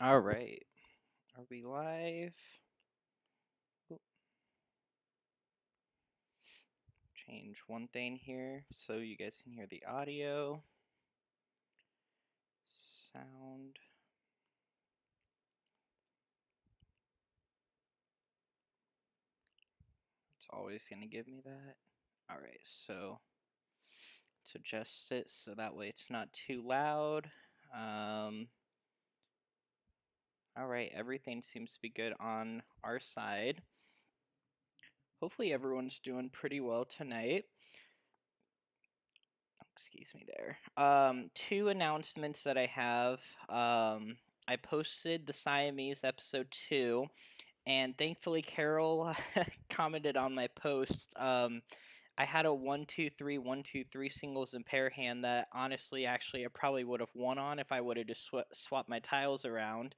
All right. Are we live? Oop, change one thing here so you guys can hear the audio, sound. It's always going to give me that. All right, so to adjust it so that way it's not too loud. All right, everything seems to be good on our side. Hopefully everyone's doing pretty well tonight. Excuse me there. Two announcements that I have. I posted the Siamese episode 2, and thankfully Carol commented on my post. I had a 1-2-3, 1-2-3 singles and pair hand that honestly, actually, I probably would have won on if I would have just swapped my tiles around.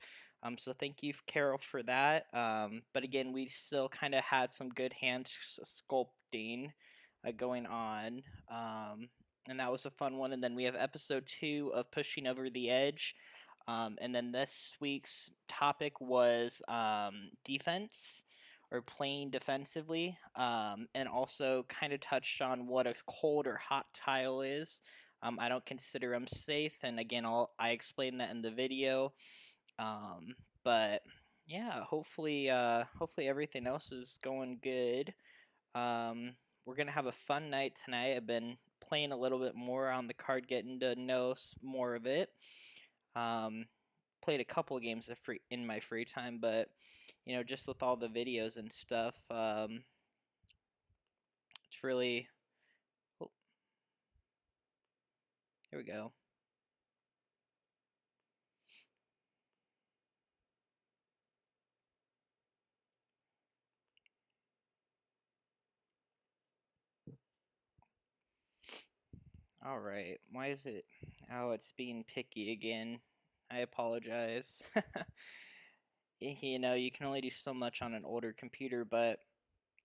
So thank you, Carol, for that. But again, we still kind of had some good hand sculpting going on. And that was a fun one. And then we have episode 2 of Pushing Over the Edge. And then this week's topic was defense or playing defensively, and also kind of touched on what a cold or hot tile is. I don't consider them safe, and again, I explained that in the video. But yeah, hopefully everything else is going good. We're gonna have a fun night tonight. I've been playing a little bit more on the card, getting to know more of it. Played a couple of games in my free time, but just with all the videos and stuff, it's really. Oh, here we go. All right. Why is it? Oh, it's being picky again. I apologize. You can only do so much on an older computer, but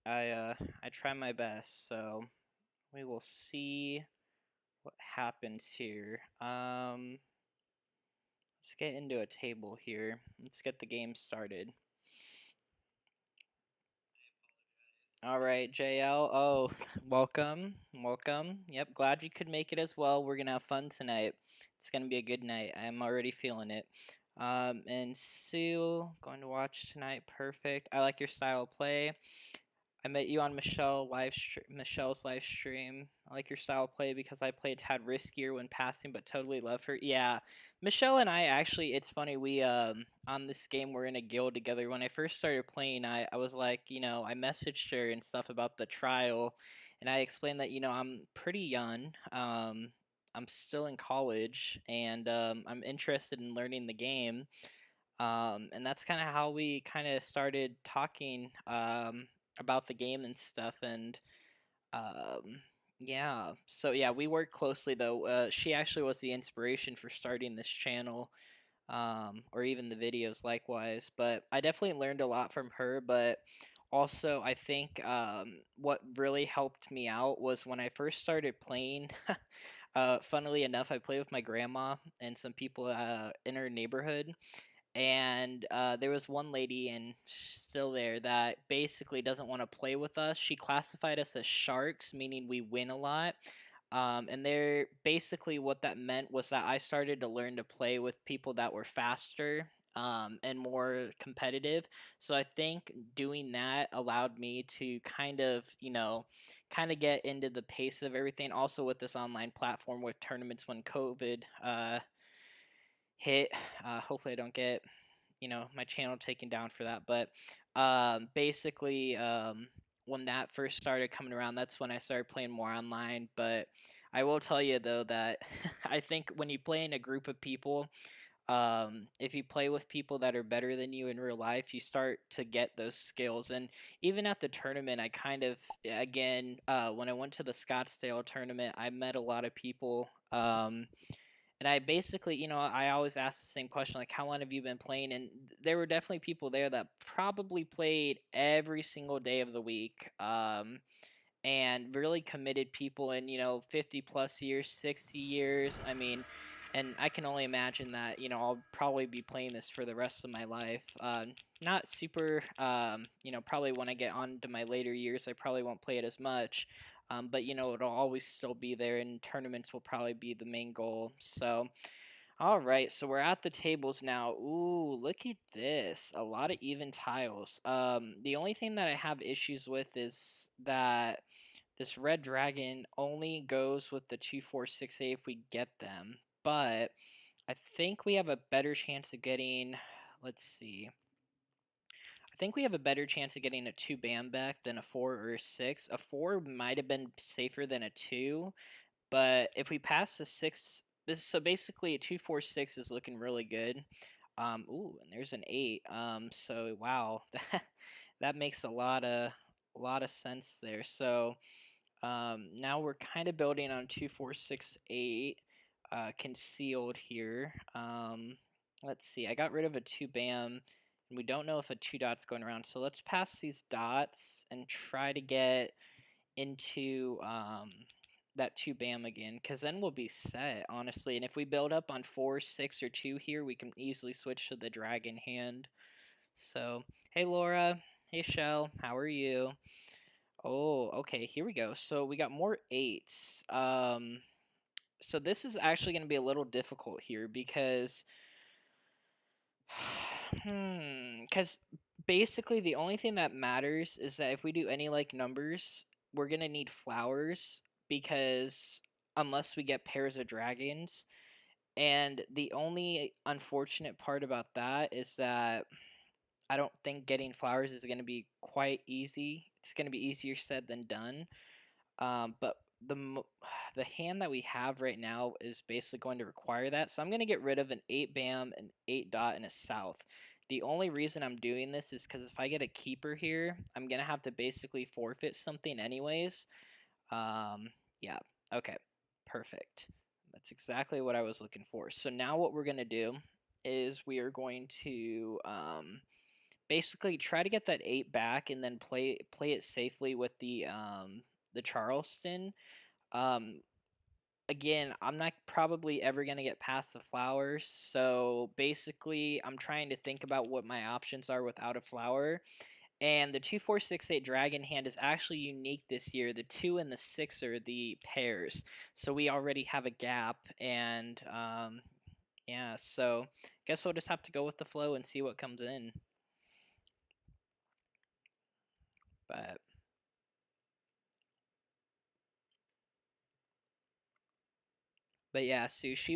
I try my best. So we will see what happens here. Let's get into a table here. Let's get the game started. All right, JL. Oh, welcome. Welcome. Yep, glad you could make it as well. We're going to have fun tonight. It's going to be a good night. I'm already feeling it. And Sue, going to watch tonight. Perfect. I like your style of play. I met you on Michelle's live stream. I like your style of play because I played tad riskier when passing, but totally love her. Yeah, Michelle and I actually, it's funny. We on this game we're in a guild together. When I first started playing, I was like, I messaged her and stuff about the trial, and I explained that I'm pretty young. I'm still in college, and I'm interested in learning the game. And that's kind of how we kind of started talking about the game and stuff. And um, yeah, so yeah, we work closely though. She actually was the inspiration for starting this channel, or even the videos likewise. But I definitely learned a lot from her. But also, I think what really helped me out was when I first started playing. Funnily enough, I play with my grandma and some people in her neighborhood, and there was one lady, and she's still there, that basically doesn't want to play with us. She classified us as sharks, meaning we win a lot. And they're basically, what that meant was that I started to learn to play with people that were faster, and more competitive. So I think doing that allowed me to kind of get into the pace of everything. Also with this online platform with tournaments when COVID hit. Hopefully, I don't get my channel taken down for that. But basically, when that first started coming around, that's when I started playing more online. But I will tell you though that I think when you play in a group of people, if you play with people that are better than you in real life, you start to get those skills. And even at the tournament, I kind of, again, when I went to the Scottsdale tournament, I met a lot of people. And I basically, I always ask the same question, like, how long have you been playing? And there were definitely people there that probably played every single day of the week, and really committed people in, 50 plus years, 60 years. I mean, and I can only imagine that, you know, I'll probably be playing this for the rest of my life. Not super, you know, probably when I get on to my later years, I probably won't play it as much. But, you know, it'll always still be there, and tournaments will probably be the main goal. So, all right, so we're at the tables now. Ooh, look at this. A lot of even tiles. The only thing that I have issues with is that this red dragon only goes with the 2, 4, 6, 8 if we get them. But I think we have a better chance of getting, let's see. I think we have a better chance of getting a 2 bam back than a 4 or a 6. A 4 might have been safer than a 2, but if we pass the 6, so basically a 2, 4, 6 is looking really good. Ooh, and there's an 8. So wow, that makes a lot of sense there. So now we're kind of building on 2, 4, 6, 8 concealed here. Let's see. I got rid of a 2 bam, and we don't know if a 2 dot's going around. So let's pass these dots and try to get into that 2 bam again, because then we'll be set, honestly. And if we build up on 4, 6, or 2 here, we can easily switch to the dragon hand. So, hey Laura. Hey Shell. How are you? Oh, okay, here we go. So we got more 8s. So this is actually going to be a little difficult here because, because basically the only thing that matters is that if we do any like numbers, we're going to need flowers, because unless we get pairs of dragons. And the only unfortunate part about that is that I don't think getting flowers is going to be quite easy. It's going to be easier said than done. But the hand that we have right now is basically going to require that. So I'm going to get rid of an 8 bam, an 8 dot, and a south. The only reason I'm doing this is because if I get a keeper here, I'm going to have to basically forfeit something anyways. Yeah, okay, perfect. That's exactly what I was looking for. So now what we're going to do is we are going to basically try to get that 8 back and then play it safely with the Charleston. Um, Again, I'm not probably ever going to get past the flowers, so basically I'm trying to think about what my options are without a flower. And the 2, 4, 6, 8 dragon hand is actually unique this year. The 2 and the 6 are the pairs, so we already have a gap. And yeah, so guess we'll just have to go with the flow and see what comes in. But yeah, Sue, she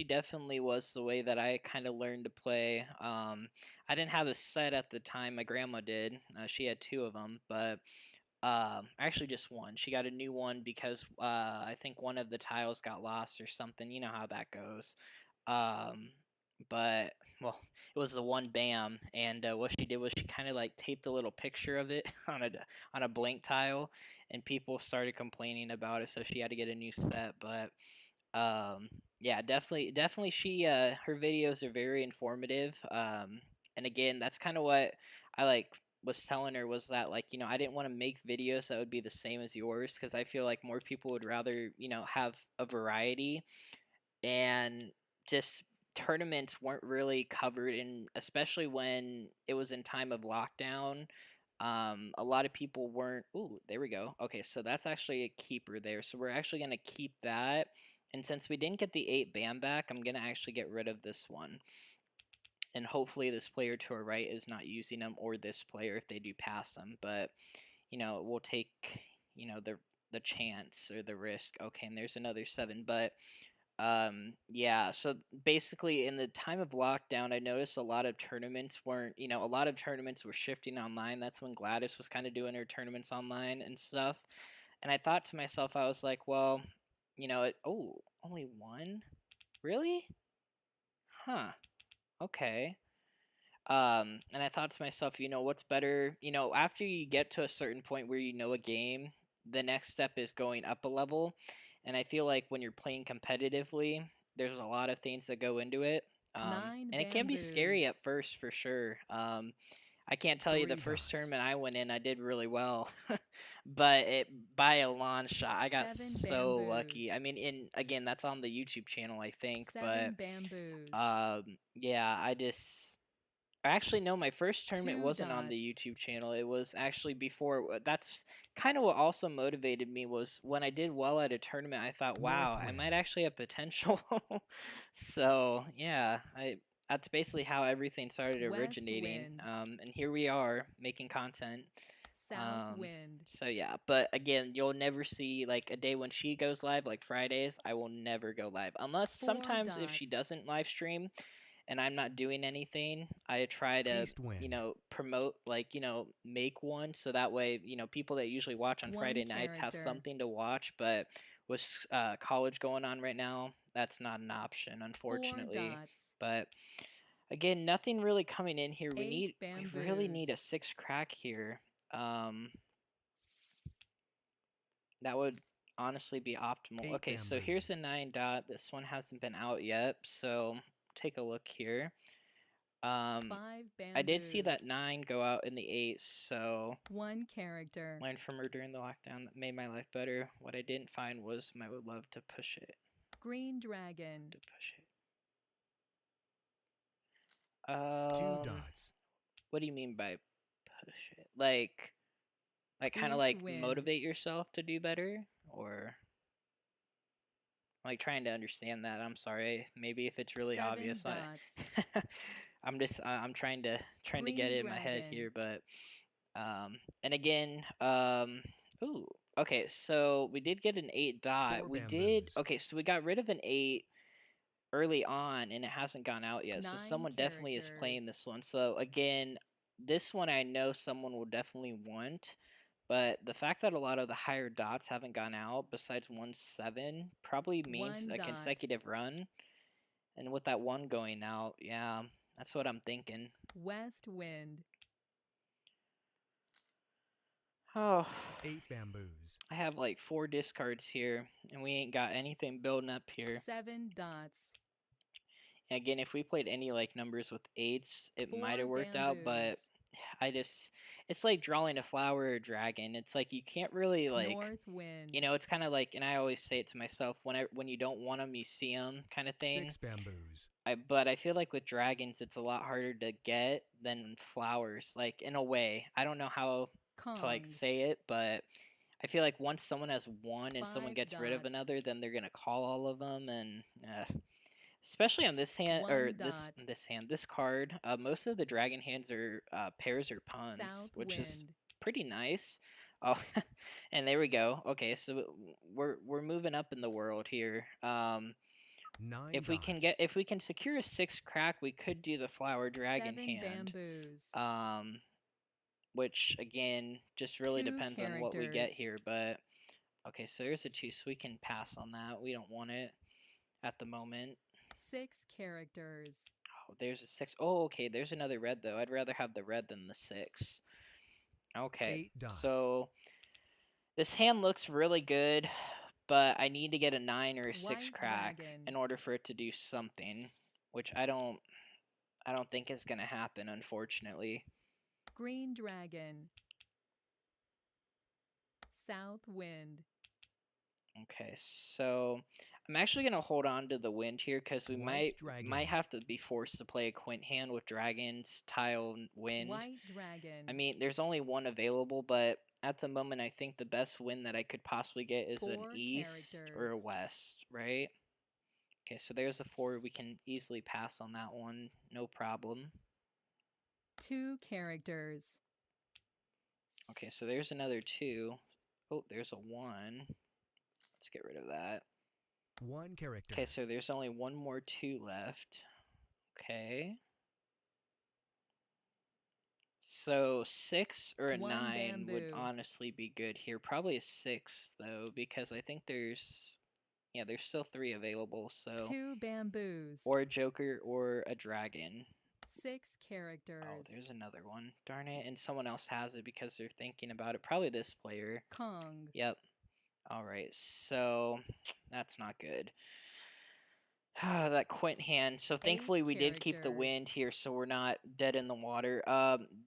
definitely was the way that I kind of learned to play. I didn't have a set at the time. My grandma did. She had 2 of them, but actually just one. She got a new one because I think one of the tiles got lost or something. You know how that goes. Um, but well, it was the 1 bam, and what she did was she kind of like taped a little picture of it on a blank tile, and people started complaining about it, so she had to get a new set. But yeah, definitely she her videos are very informative. And again, that's kind of what I like was telling her, was that, like, you know, I didn't want to make videos that would be the same as yours, because I feel like more people would rather, you know, have a variety. And just tournaments weren't really covered, in especially when it was in time of lockdown. A lot of people weren't. Ooh, there we go. Okay, so that's actually a keeper there, so we're actually going to keep that. And since we didn't get the 8 bam back, I'm going to actually get rid of this one, and hopefully this player to our right is not using them, or this player if they do pass them. But you know, we'll take, you know, the chance or the risk. Okay, and there's another 7. But yeah, so basically in the time of lockdown, I noticed a lot of tournaments weren't, you know, a lot of tournaments were shifting online. That's when Gladys was kind of doing her tournaments online and stuff. And I thought to myself, I was like, well, you know, oh, only one? Really? Huh. Okay. And I thought to myself, you know, what's better, you know, after you get to a certain point where you know a game, the next step is going up a level. And I feel like when you're playing competitively, there's a lot of things that go into it. Nine And it can be scary bamboos. at first, for sure. I can't tell you the 3 first dots. tournament I went in, I did really well, but by a long shot. I got 7 so lucky. bamboos. I mean, again, that's on the YouTube channel, I think, 7 but bamboos. yeah, actually, no, my first tournament 2 wasn't on the dots. YouTube channel. It was actually before. That's kind of what also motivated me was when I did well at a tournament, I thought, wow, I might Northwind. actually have potential. So, yeah, that's basically how everything started West originating. wind. And here we are making content. South wind. So yeah, but again, you'll never see like a day when she goes live, like Fridays, I will never go live. Unless 4 sometimes if she dots. doesn't live stream, and I'm not doing anything, I try to, East wind. promote, like, make one so that way, people that usually watch on 1 Friday nights have character. something to watch. But with college going on right now, that's not an option, 4 unfortunately. dots. But again, nothing really coming in here. 8 We really need a bamboos. 6 crack here. That would honestly be optimal. 8 Okay, so here's a bamboos. 9 dot. This one hasn't been out yet, so take a look here. 5 I did see that bamboos. 9 go out in the 8, so 1 character. learned from her during the lockdown that made my life better. What I didn't find was I would love to push it. Green dragon. To push it. 2 dots. What do you mean by push it? Like kind of East like wind. motivate yourself to do better, or like trying to understand that. I'm sorry. Maybe if it's really 7 obvious, dots. I'm trying to Green get it in my head dragon. here, but and again, ooh, okay, so we did get an 8 dot. 4 We did, bamboos. okay, so we got rid of an 8 early on and it hasn't gone out yet. So 9 someone definitely is playing characters. this one. So again, this one I know someone will definitely want. But the fact that a lot of the higher dots haven't gone out, besides 1-7, probably means 1 a dot. consecutive run. And with that one going out, yeah, that's what I'm thinking. West wind. Oh, 8 bamboos. I have like 4 discards here, and we ain't got anything building up here. 7 dots. Again, if we played any like numbers with 8s, it 4 might have worked out, but bamboos. it's like drawing a flower or a dragon. It's like you can't really like, North wind. it's kind of like, and I always say it to myself, when you don't want them, you see them, kind of thing. 6 bamboos. But I feel like with dragons, it's a lot harder to get than flowers. Like in a way, I don't know how to like Jongg. say it, but I feel like once someone has one and someone 5 gets rid of dots. another, then they're gonna call all of them, and especially on this hand 1 or dot. this card, most of the dragon hands are pairs or puns, South which wind. is pretty nice. Oh, and there we go. Okay, so we're moving up in the world here. 9 if we can secure a 6 crack, we could do the flower dragon 7 hand. bamboos. Which again just really 2 depends on what we get characters. here, but okay, so there's a 2, so we can pass on that. We don't want it at the moment. 6 characters. Oh, there's a 6. Oh, okay, there's another red though. I'd rather have the red than the 6. Okay, 8 dots. so this hand looks really good, but I need to get a 9 or a 6 White crack dragon. in order for it to do something, which I don't think is gonna happen, unfortunately. Green dragon. South wind. Okay, so I'm actually gonna hold on to the wind here because we White might dragon. have to be forced to play a quint hand with dragons, tile, and wind. White dragon. I mean, there's only one available, but at the moment, I think the best win that I could possibly get is 4 an east or a characters. west, right? Okay, so there's a 4. We can easily pass on that one, no problem. 2 characters. Okay, so there's another 2. Oh, there's a 1. Let's get rid of that. 1 character. Okay, so there's only one more 2 left. Okay. So 6 or a 1 9 would bamboo. honestly be good here. Probably a 6 though, because I think there's still 3 available. So 2 bamboos. or a joker or a dragon. 6 characters. Oh, there's another one. Darn it! And someone else has it because they're thinking about it. Probably this player. Jongg. Yep. All right. So that's not good. That quint hand. So thankfully we did keep the wind characters. here, so we're not dead in the water.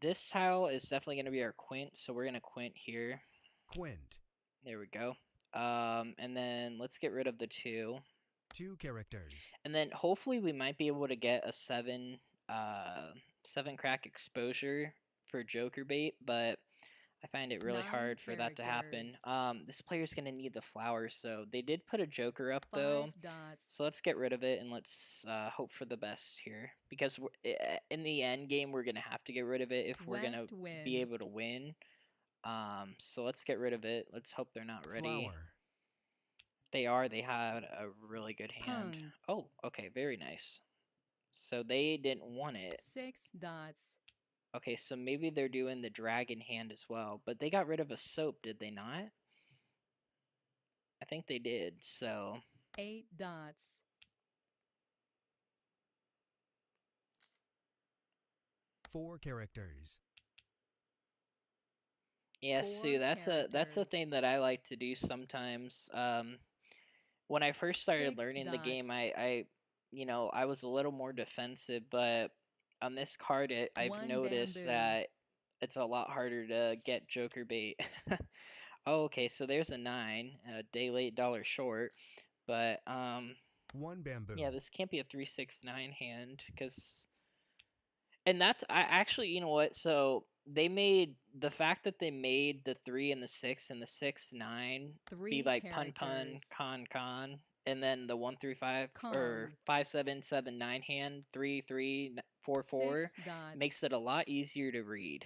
This tile is definitely going to be our quint, so we're going to quint here. Quint. There we go. And then let's get rid of the 2. 2 characters. And then hopefully we might be able to get a 7 crack exposure for Joker bait, but I find it really 9 hard for that to happen. characters. This player's going to need the flowers, so they did put a Joker up 5 though. dots. So let's get rid of it and let's hope for the best here, because in the end game we're going to have to get rid of it if we're going to West wind. be able to win. So let's get rid of it. Let's hope they're not ready. Flower. They are. They had a really good hand. Pung. Oh, okay, very nice. So they didn't want it. 6 dots. Okay, so maybe they're doing the dragon hand as well, but they got rid of a soap, did they not? I think they did, so... 8 dots. 4 characters. Yes, 4 Sue, that's a characters. thing that I like to do sometimes. When I first started 6 learning the game, dots. I was a little more defensive, but on this card, I've 1 noticed bamboo. that it's a lot harder to get Joker bait. Oh, okay, so there's a 9, a day late, dollar short, but 1 bamboo. yeah, this can't be a 3-6-9 hand because, and that's I actually, you know what? So they made the fact that they made the 3 and the 6 and the 6-9 be 3 like pun characters. con, and then the 1-3-5 or Kong. 5-7-7-9 hand 3-3-4-4 6 dots. makes it a lot easier to read.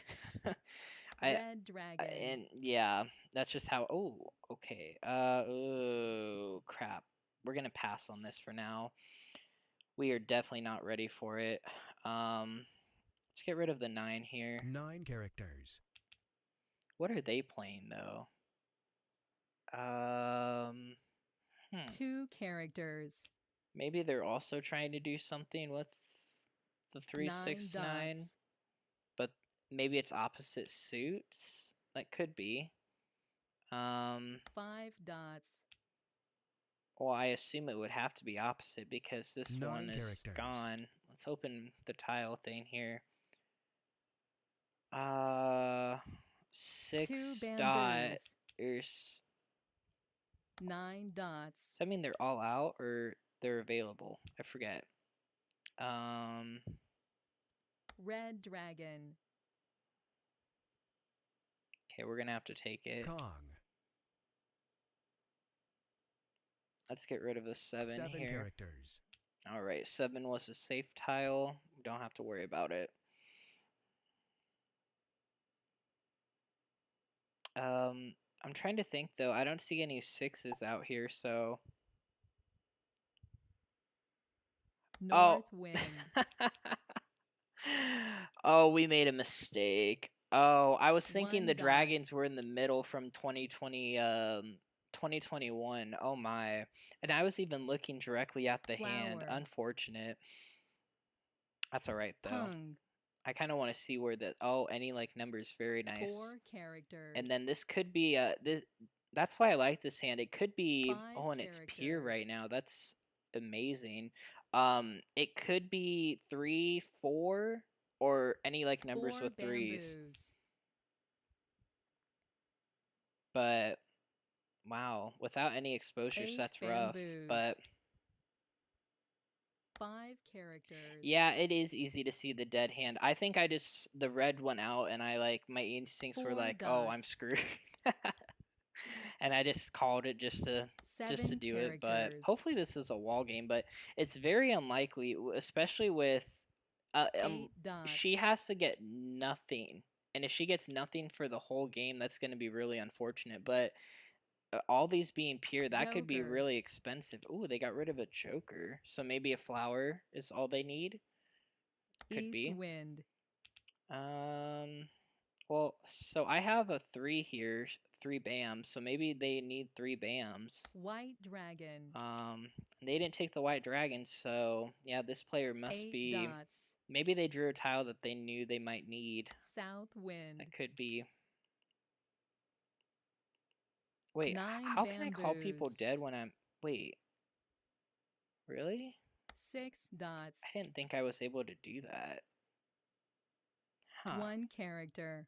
Red dragon. And yeah, that's just how. Oh, okay. Oh crap. We're gonna pass on this for now. We are definitely not ready for it. Let's get rid of the 9 here. 9 characters. What are they playing though? 2 characters. Maybe they're also trying to do something with the 3-6-9, dots. but maybe it's opposite suits. That could be. 5 dots. Well, I assume it would have to be opposite because this 9 one is characters. gone. Let's open the tile thing here. 6 2 dot. bamboos. 9 dots. Does that mean they're all out or they're available? I forget. Red dragon. Okay, we're gonna have to take it. Kong. Let's get rid of the 7 here. Characters. All right, 7 was a safe tile. We don't have to worry about it. I'm trying to think though. I don't see any 6s out here, so. North wind. Oh, we made a mistake. Oh, I was thinking 1 the dot. dragons were in the middle from 2020, 2021. Oh my. And I was even looking directly at the hand. Flower. Unfortunate. That's alright though. Pung. I kind of want to see where the any like numbers. Very nice. 4 characters. And then this could be this. That's why I like this hand. It could be 5 and it's pure right characters. now. That's amazing. It could be 3, 4, or any like numbers 4 with 3s. bamboos. But wow, without any exposures, 8 that's rough. bamboos. But 5 characters. yeah, it is easy to see the dead hand. I think the red went out, and I like my instincts were 4 like, oh, I'm dots. screwed. And I just called it just to 7 do it. But characters. hopefully this is a wall game. But it's very unlikely, especially with 8 dots. she has to get nothing, and if she gets nothing for the whole game, that's going to be really unfortunate. But all these being pure, that could be Joker. really expensive. Ooh, they got rid of a joker, so maybe a flower is all they need. Could East be. wind. Well, so I have a 3 here, 3 bams, so maybe they need 3 bams. White dragon. They didn't take the white dragon, so yeah, this player must 8 be. dots. Maybe they drew a tile that they knew they might need. South wind. That could be. Wait, 9 how can I call people bamboos. dead when I'm. Wait. Really? 6 dots. I didn't think I was able to do that. Huh. 1 character.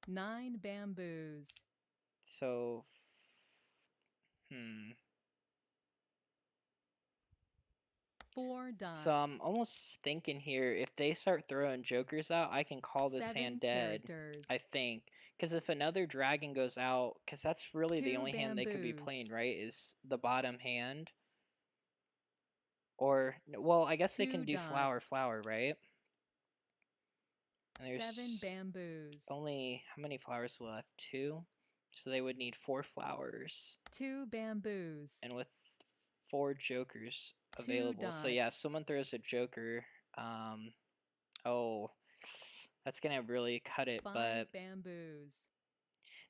9 bamboos. So, 4 dots. So I'm almost thinking here, if they start throwing jokers out, I can call this 7 hand dead. characters. I think. Because if another dragon goes out, because that's really the 2 only hand they could be bamboos. playing, right? Is the bottom hand. Or, well, I guess they 2 can do dots. flower, right? And 7 bamboos. only, how many flowers left? 2? So they would need 4 flowers. 2 bamboos. And with 4 jokers 2 available. So yeah, if dots. someone throws a joker, oh, that's gonna really cut it. 5 But bamboos.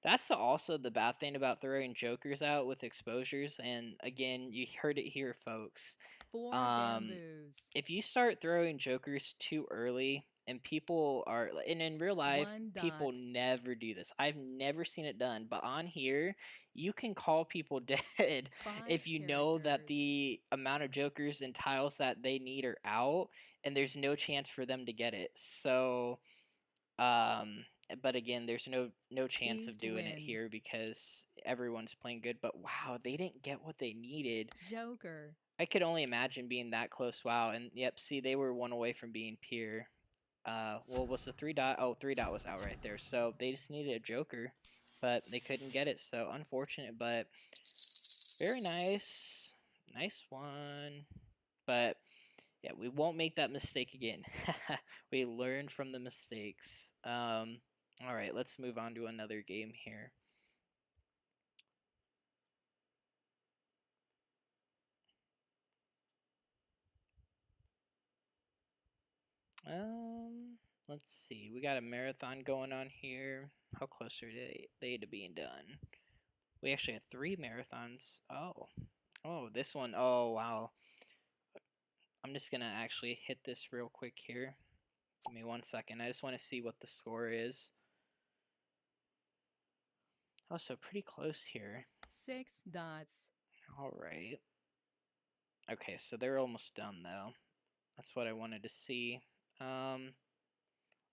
that's also the bad thing about throwing jokers out with exposures. And again, you heard it here, folks. 4 bamboos. If you start throwing jokers too early, and people are, and in real life, 1 people dot. never do this. I've never seen it done, but on here, you can call people dead 5 if you know that characters. the amount of jokers and tiles that they need are out, and there's no chance for them to get it. So, but again, there's no chance of East doing it wind. here because everyone's playing good. But wow, they didn't get what they needed. Joker. I could only imagine being that close. Wow, and yep, see, they were 1 away from being peer. Well, was the 3 dot? Oh, 3 dot was out right there. So they just needed a joker, but they couldn't get it. So unfortunate, but very nice. Nice one. But yeah, we won't make that mistake again. We learned from the mistakes. All right, let's move on to another game here. Let's see. We got a marathon going on here. How close are they to being done? We actually had 3 marathons. Oh, this one. Oh, wow. I'm just gonna actually hit this real quick here. Give me 1 second. I just want to see what the score is. Oh, so pretty close here. 6 dots. All right. Okay, so they're almost done though. That's what I wanted to see.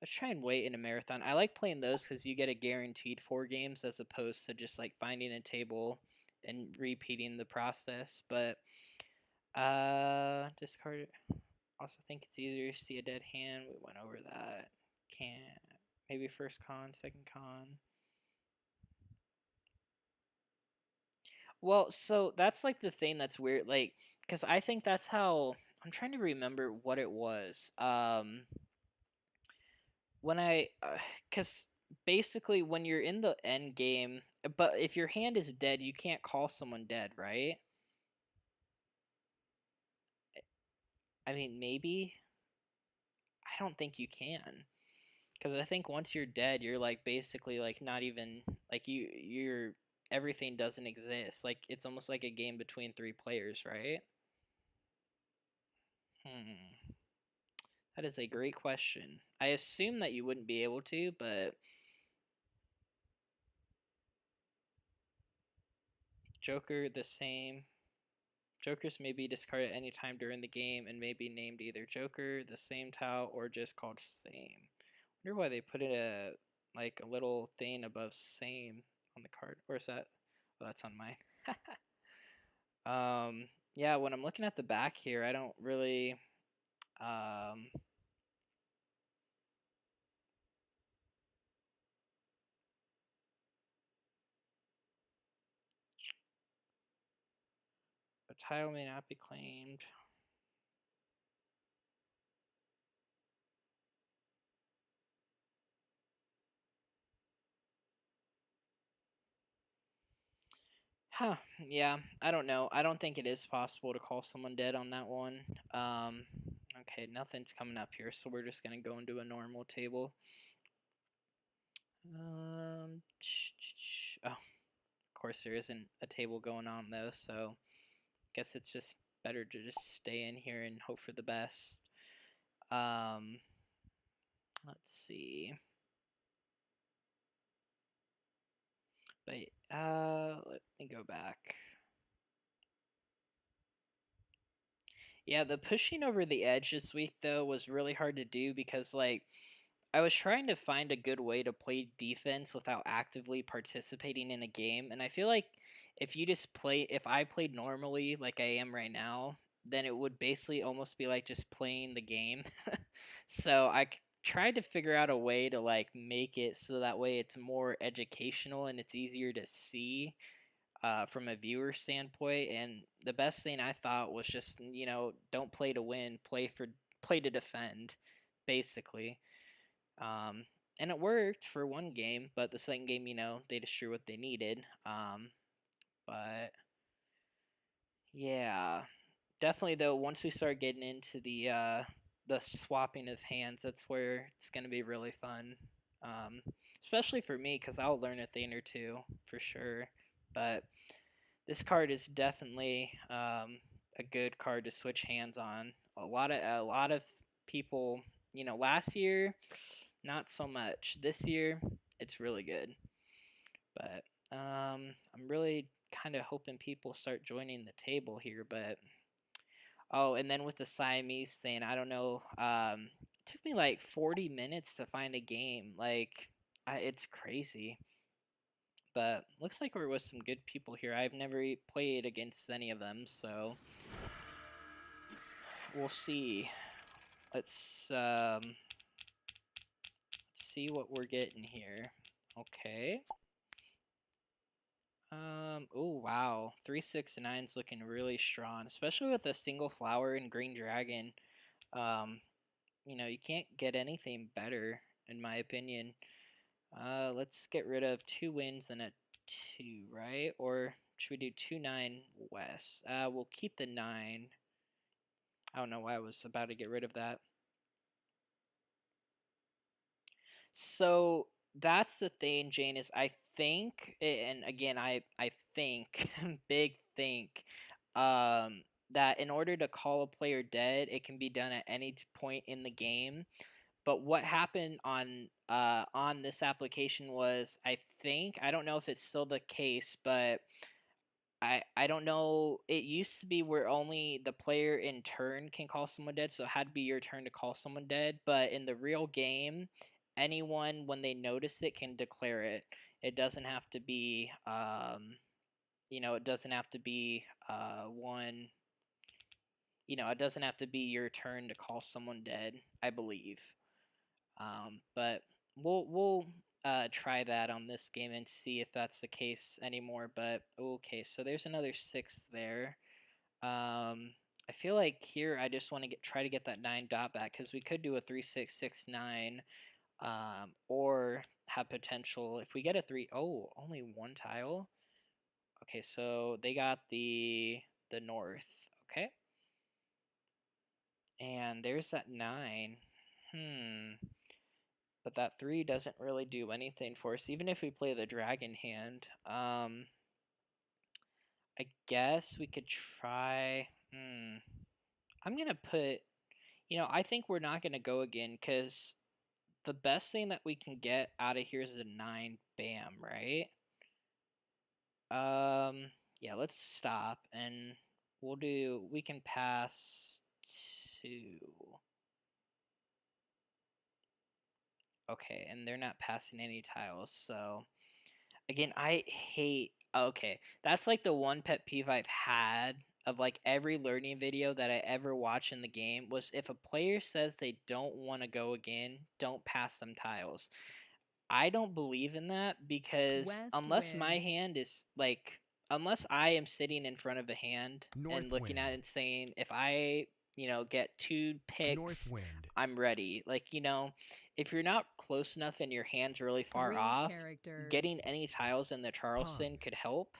Let's try and wait in a marathon. I like playing those because you get a guaranteed 4 games as opposed to just like finding a table and repeating the process. But discard. Also think it's easier to see a dead hand. We went over that. Can't. Maybe first con, second con. Well, so that's like the thing that's weird, like, because I think that's how I'm trying to remember what it was. When because basically when you're in the end game, but if your hand is dead, you can't call someone dead, right? I mean, maybe. I don't think you can. Because I think once you're dead, you're like basically like not even like you're everything doesn't exist. Like it's almost like a game between 3 players, right? That is a great question. I assume that you wouldn't be able to, but Joker the same. Jokers may be discarded any time during the game and may be named either Joker, the same tile, or just called same. Wonder why they put it like a little thing above same on the card, or is that? Oh, that's on mine. Yeah, when I'm looking at the back here, I don't really a tile may not be claimed. Huh, yeah, I don't know. I don't think it is possible to call someone dead on that one. Okay, nothing's coming up here, so we're just gonna go into a normal table. Oh, of course there isn't a table going on though, so guess it's just better to just stay in here and hope for the best. Let's see. But let me go back. Yeah, the pushing over the edge this week though was really hard to do because like I was trying to find a good way to play defense without actively participating in a game, and I feel like if I played normally like I am right now, then it would basically almost be like just playing the game. So tried to figure out a way to like make it so that way it's more educational and it's easier to see from a viewer standpoint. And the best thing I thought was just don't play to win, play to defend, basically. Um, and it worked for one game, but the second game, they just drew what they needed. But yeah, definitely though. Once we start getting into the swapping of hands, that's where it's gonna be really fun. Um, Especially for me, because I'll learn a thing or two for sure. But this card is definitely a good card to switch hands on. A lot of people, last year, not so much. This year, it's really good. But I'm really kind of hoping people start joining the table here. But oh, and then with the Siamese thing, I don't know. It took me like 40 minutes to find a game. Like, it's crazy. But looks like we're with some good people here. I've never played against any of them, so we'll see. Let's see what we're getting here. Okay. Oh wow, 369's looking really strong, especially with a single flower and green dragon. Um, you can't get anything better in my opinion. Let's get rid of 2 wins and a 2, right? Or should we do 2-9 west? We'll keep the 9. I don't know why I was about to get rid of that. So that's the thing, Jane, is I think, and again, I think, big think, that in order to call a player dead, it can be done at any point in the game. But what happened on this application was, I don't know if it's still the case, but I don't know. It used to be where only the player in turn can call someone dead, so it had to be your turn to call someone dead. But in the real game, anyone when they notice it can declare it. It doesn't have to be it doesn't have to be one. It doesn't have to be your turn to call someone dead, I believe. But we'll try that on this game and see if that's the case anymore. But okay, so there's another 6 there. I feel like here I just want to try to get that 9 dot back because we could do a 3-6-6-9, or have potential if we get a 3. Oh, only 1 tile. Okay, so they got the north. Okay, and there's that 9. But that 3 doesn't really do anything for us, even if we play the dragon hand. I guess we could try. I'm gonna put. I think we're not gonna go again because the best thing that we can get out of here is a 9 bam, right? Yeah, let's stop and we can pass 2. Okay, and they're not passing any tiles, so again, I hate. Okay, that's like the one pet peeve I've had of like every learning video that I ever watch in the game was if a player says they don't want to go again, don't pass them tiles. I don't believe in that because West wind. unless I am sitting in front of a hand and North looking at it wind. and saying if I, get 2 North picks, wind. I'm ready. If you're not close enough and your hand's really far 3 off, getting characters. any tiles in the Charleston Pug. could help.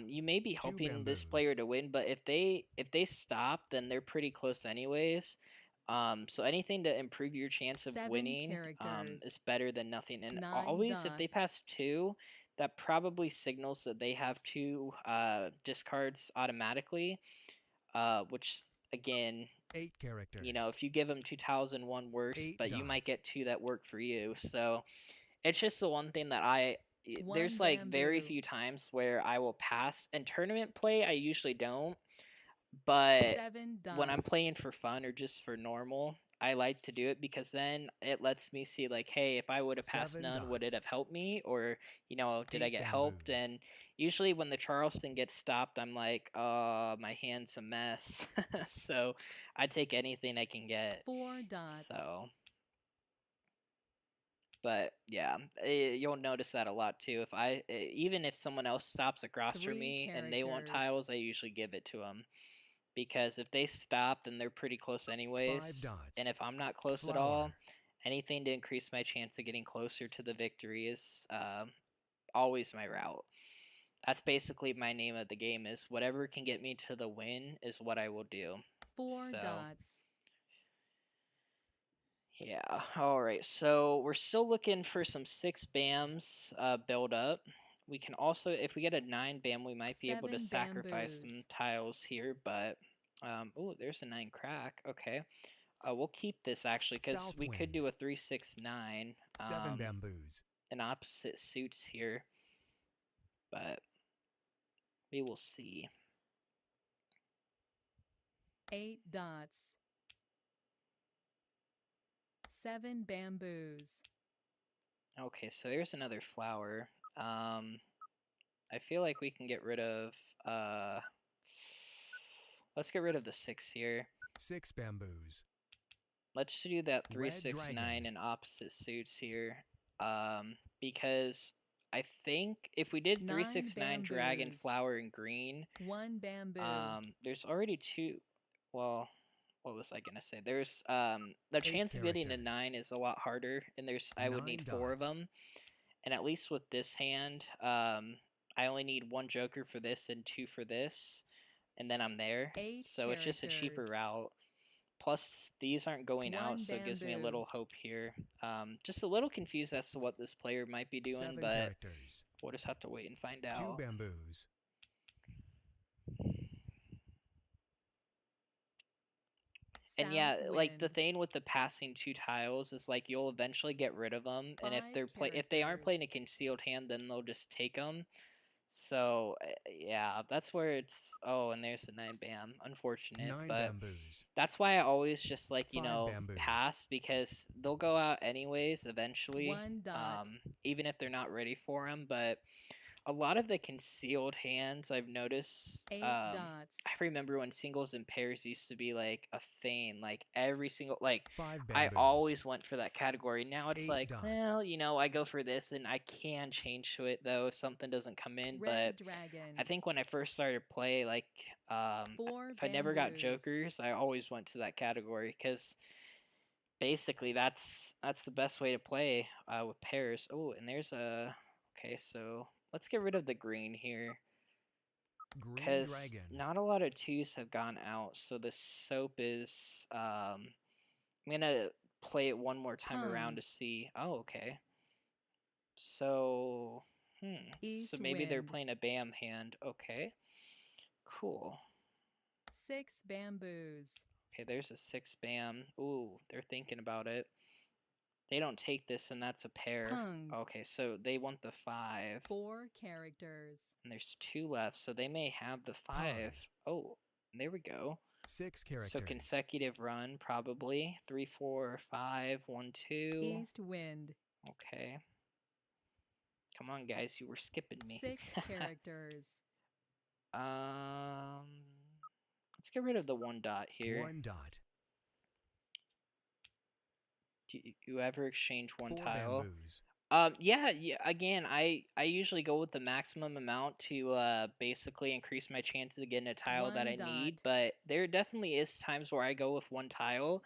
You may be 2 helping this bamboos. player to win, but if they stop, then they're pretty close anyways. So anything to improve your chance of 7 winning characters. is better than nothing. And 9 always, if they dots. pass 2, that probably signals that they have 2 discards automatically. Which again, 8 characters. if you give them 2 tiles and 1 worse, 8 but you might dots. get 2 that work for you. So it's just the one thing that I there's One like very bamboo. few times where I will pass. In tournament play, I usually don't. But 7 when I'm dots. playing for fun or just for normal, I like to do it because then it lets me see like, hey, if I would have passed 7 none, would it dots. have helped me? Or, did I 8 get helped? bamboos. And usually when the Charleston gets stopped, I'm like, my hand's a mess. So I take anything I can get. 4 dots. So, but yeah, you'll notice that a lot too. Even if someone else stops across from 3 me and they want characters. tiles, I usually give it to them. Because if they stop, then they're pretty close anyways. 5 dots. And if I'm not close at all, anything to increase my chance of getting closer to the victory is always my route. That's basically my name of the game, is whatever can get me to the win is what I will do. 4 So, dots. yeah. Alright, so we're still looking for some 6 BAMs build up. We can also, if we get a 9 BAM, we might be able to 7 sacrifice some bamboos. tiles here, but oh, there's a 9 crack. Okay. We'll keep this actually because South we could wind. do a 3-6-9. 7 bamboos. In opposite suits here, but we will see. 8 dots. 7 bamboos. Okay, so there's another flower. I feel like we can get rid of let's get rid of the 6 here. 6 bamboos. Let's do that Red 3-6-9 dragon. in opposite suits here. Because I think if we did 3-6-9 dragon, bamboos. flower, and green, 1 bamboo. there's already 2. Well, what was I gonna say? There's the chance of getting a characters. 9 is a lot harder, and I would 9 need 4 of dots. them. And at least with this hand, I only need 1 joker for this and 2 for this, and then I'm there. 8 So it's just a cheaper characters. route. Plus, these aren't going 1 out, so it gives me a bamboo. little hope here. Just a little confused as to what this player might be doing, 7 but characters. we'll just have to wait and find 2 out. bamboos. And yeah, South like the wind. thing with the passing 2 tiles is like you'll eventually get rid of them, and if 5 if they aren't playing a characters. concealed hand, then they'll just take them. So yeah, that's where it's. Oh, and there's the 9 BAM. Unfortunate, 9 but bamboos. that's why I always just like 5 bamboos. pass, because they'll go out anyways eventually. 1 dot. Even if they're not ready for them, but. A lot of the concealed hands I've noticed. 8 I dots. remember when singles and pairs used to be like a thing. Like every single 5 I bamboos. always went for that category. Now it's 8 like, dots. well, I go for this, and I can change to it though if something doesn't come in. Red But dragon. I think when I first started play, like, 4 if I never got bamboos. jokers, I always went to that category because basically that's the best way to play with pairs. Oh, and there's a okay, so. Let's get rid of the green here, Green because dragon. not a lot of 2s have gone out, so the soap is, I'm going to play it one more time around to see. Oh, okay. So, East so maybe they're wind. playing a BAM hand. Okay, cool. 6 bamboos. Okay, there's a 6 BAM. Ooh, they're thinking about it. They don't take this, and that's a pair. Pung. Okay, so they want the 5. 4 characters. And there's 2 left, so they may have the 5. Oh, there we go. 6 characters. So consecutive run, probably. 3, 4, 5, 1, 2. East wind. Okay. Come on, guys, you were skipping me. 6 characters. Let's get rid of the 1 dot here. 1 dot. Do you ever exchange 1 4 tile? bamboos. Yeah. Again, I usually go with the maximum amount to basically increase my chances of getting a tile that 1 I dot. need. But there definitely is times where I go with 1 tile.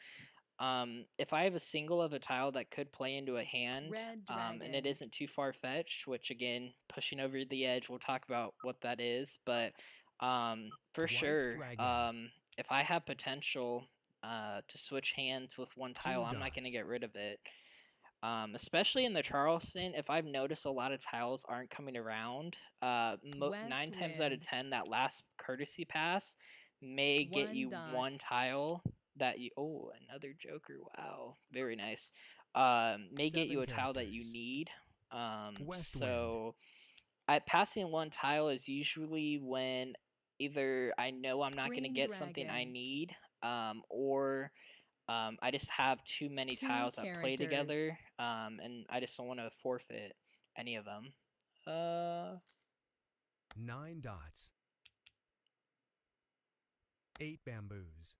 If I have a single of a tile that could play into a hand, Red and it dragon. isn't too far fetched, which again, pushing over the edge, we'll talk about what that is. But for White sure, dragon. if I have potential to switch hands with 1 tile, I'm not going to dots. get rid of it. Especially in the Charleston, if I've noticed a lot of tiles aren't coming around, 9 times out of wind. 10, that last courtesy pass may get 1 you dot. 1 tile that you. Oh, another joker! Wow, very nice. May get 7 you a tile that you characters. need. West So passing one tile is usually when either I know I'm not going to Green get something I dragon. need, or I just have too many 2 tiles that play characters. together, and I just don't want to forfeit any of them. 9 dots. 8 bamboos.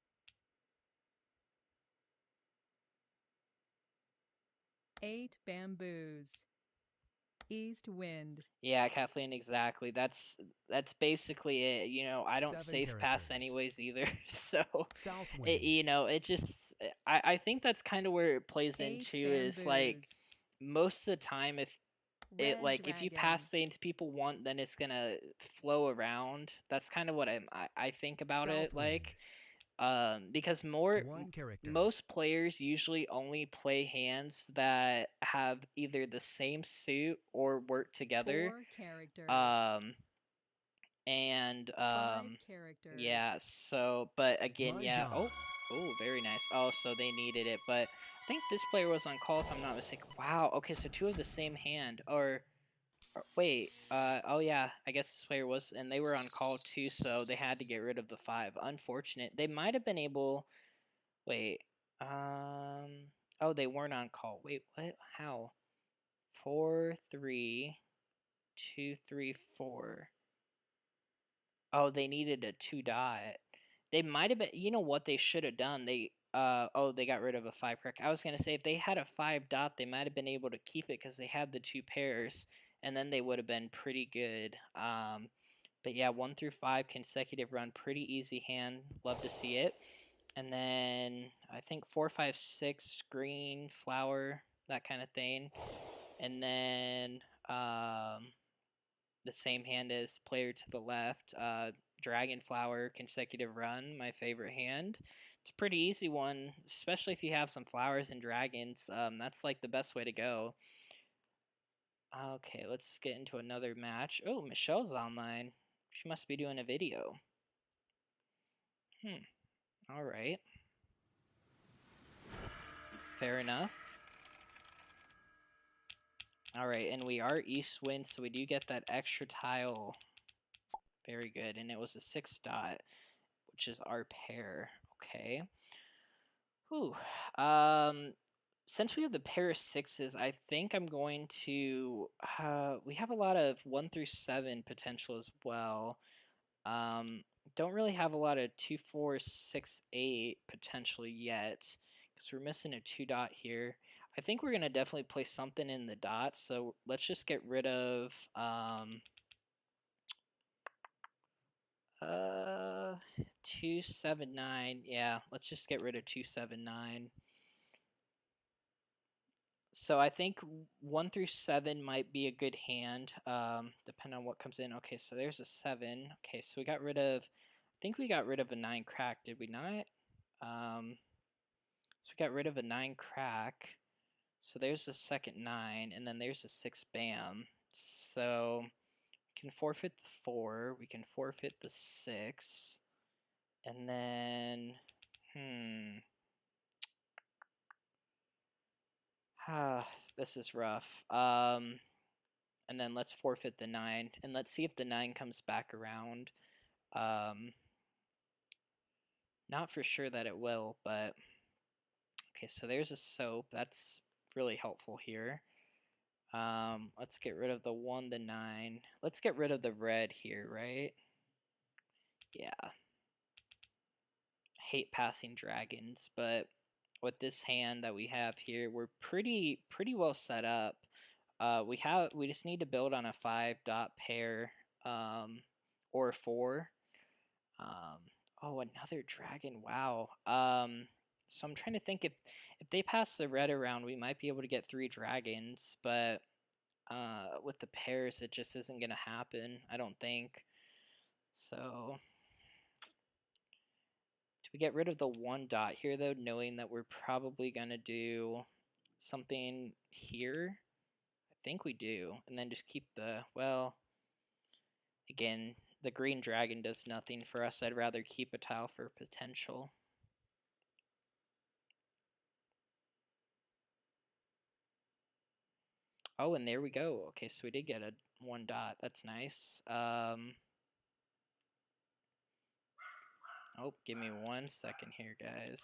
8 bamboos. East wind. Yeah, Kathleen, exactly. That's basically it. You know, I don't 7 safe pass characters. anyways either. So, South wind. it just I think that's kind of where it plays 8 into is like bamboos. most of the time if it Red like if you dragon. pass things people want, then it's gonna flow around. That's kind of what I think about South it. wind. Like, because 1 character. most players usually only play hands that have either the same suit or work together. 4 characters. And 5 characters. yeah, so but again, yeah. Mahjong. Oh, very nice. Oh, so they needed it, but I think this player was on call if I'm not mistaken. Wow. Okay, so two of the same hand, or wait. Oh yeah, I guess this player was, and they were on call too, so they had to get rid of the 5. Unfortunate. They might have been able. Wait. Oh, they weren't on call. Wait, what? How? 4, 3, 2, 3, 4. Oh, they needed a 2 dot. They might have been. You know what they should have done? Oh, they got rid of a 5 correct. I was gonna say if they had a 5 dot, they might have been able to keep it because they had the 2 pairs, and then they would have been pretty good. But yeah, 1 through 5 consecutive run, pretty easy hand. Love to see it. And then I think 4, 5, 6 green flower, that kind of thing. And then the same hand as player to the left, dragon flower consecutive run, my favorite hand. It's a pretty easy one, especially if you have some flowers and dragons. That's like the best way to go. Okay, let's get into another match. Oh, Michelle's online. She must be doing a video. All right. Fair enough. All right, and we are east wind, so we do get that extra tile. Very good, and it was a 6 dot, which is our pair. Okay. Whew. Since we have the pair of 6s, I think I'm going to. We have a lot of 1 through 7 potential as well. Don't really have a lot of 2, 4, 6, 8 potentially yet because we're missing a 2 dot here. I think we're gonna definitely play something in the dots. So let's just get rid of 279. Yeah, let's just get rid of 279. So I think 1 through 7 might be a good hand, depending on what comes in. Okay, so there's a 7. Okay, so we got rid of. I think we got rid of a 9 crack, did we not? So we got rid of a 9 crack. So there's a second 9, and then there's a 6 bam. So we can forfeit the 4. We can forfeit the 6. And then, this is rough. And then let's forfeit the 9, and let's see if the 9 comes back around. Not for sure that it will, but okay, so there's a soap. That's really helpful here. Let's get rid of the 1, the 9. Let's get rid of the red here, right? Yeah. Hate passing dragons, but with this hand that we have here, we're pretty well set up. We just need to build on a 5 dot pair, or a 4. Oh, another dragon! Wow. So I'm trying to think if they pass the red around, we might be able to get 3 dragons, but with the pairs, it just isn't gonna happen. I don't think. So do we get rid of the 1 dot here though, knowing that we're probably gonna do something here? I think we do, and then just keep the again, the green dragon does nothing for us. I'd rather keep a tile for potential. Oh, and there we go. Okay, so we did get a 1 dot. That's nice. Oh, give me 1 second here, guys.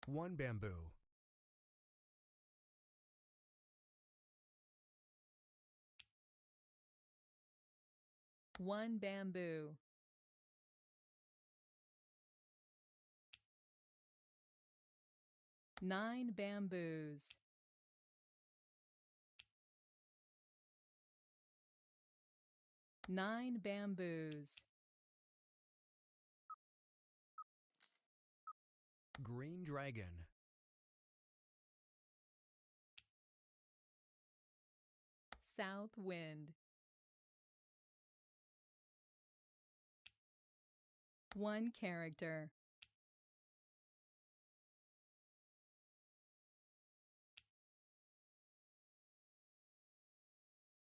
One bamboo. One bamboo. Nine bamboos. Nine bamboos. Green dragon. South wind. One character.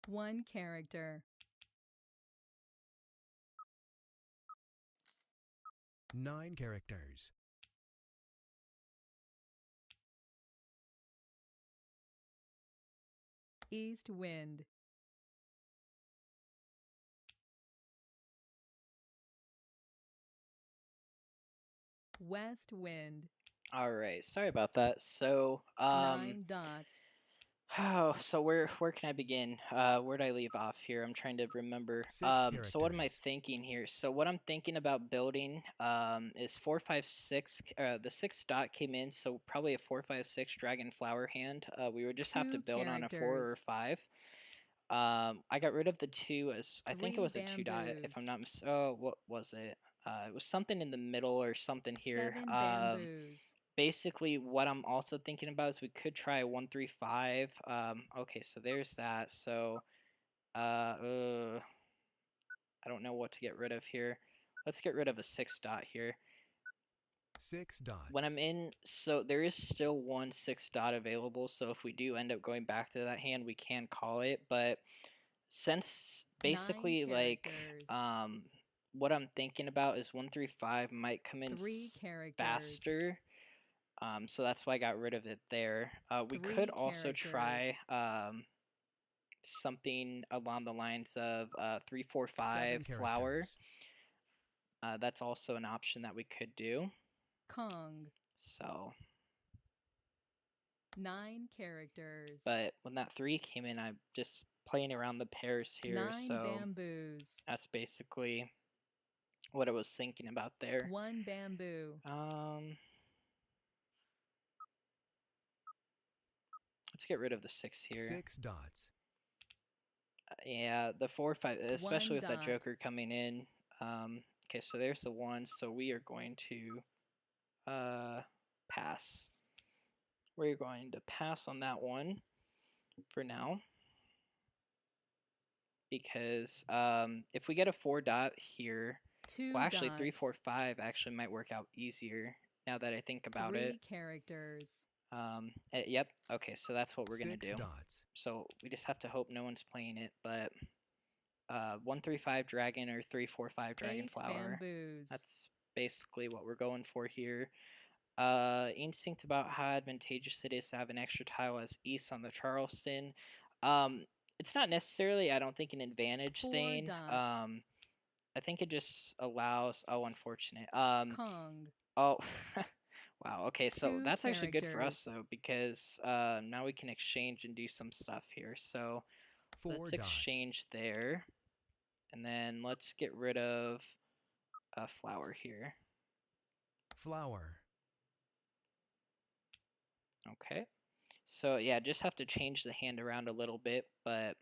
One character. 9 characters. East wind. West wind. All right, sorry about that. So, 9 dots. oh, so where can I begin? Where'd I leave off here? I'm trying to remember. 6 So what am I characters. thinking here? So what I'm thinking about building is 456. The 6 dot came in, so probably a 456 dragon flower hand. We would just have to 2 build on a 4 or characters. 5. I got rid of the 2 as I think it 3 was a 2 dot if I'm bamboos. not oh, what was it? It was something in the middle or something here. 7 bamboos. Basically what I'm also thinking about is we could try 135. Okay, so there's that. So I don't know what to get rid of here. Let's get rid of a 6 dot here. 6 When dots. I'm in, so there is still 1 6 dot available, so if we do end up going back to that hand, we can call it. But since 9 basically like characters. what I'm thinking about is 135 might come in 3 characters. faster. So that's why I got rid of it there. We 3 could also characters. try something along the lines of 345 7 flower. characters. That's also an option that we could do. Kong. So, 9 characters. but when that 3 came in, I'm just playing around the pairs here. 9 So bamboos. that's basically what I was thinking about there. 1 bamboo. Let's get rid of the 6 here. 6 dots. Yeah, the 4 5, especially 1 with that dot. joker coming in. Okay, so there's the 1. So we are going to pass. We're going to pass on that one for now. Because if we get a 4 dot here, 2 Well, actually, dots. 3, 4, 5 actually might work out easier now that I think about 3 it. characters. Yep. Okay, so that's what we're gonna 6 do. dots. So we just have to hope no one's playing it. But 1, 3, 5 dragon or 3, 4, 5 dragon 8 flower. bamboos. That's basically what we're going for here. Instinct about how advantageous it is to have an extra tile as east on the Charleston. It's not necessarily, I don't think, an advantage 4 thing. dots. I think it just allows. Oh, unfortunate. Kong. Oh, wow. Okay, so 2 that's actually good for us characters. though, because now we can exchange and do some stuff here. So 4 let's dots. exchange there, and then let's get rid of a flower here. Flower. Okay. So yeah, just have to change the hand around a little bit, but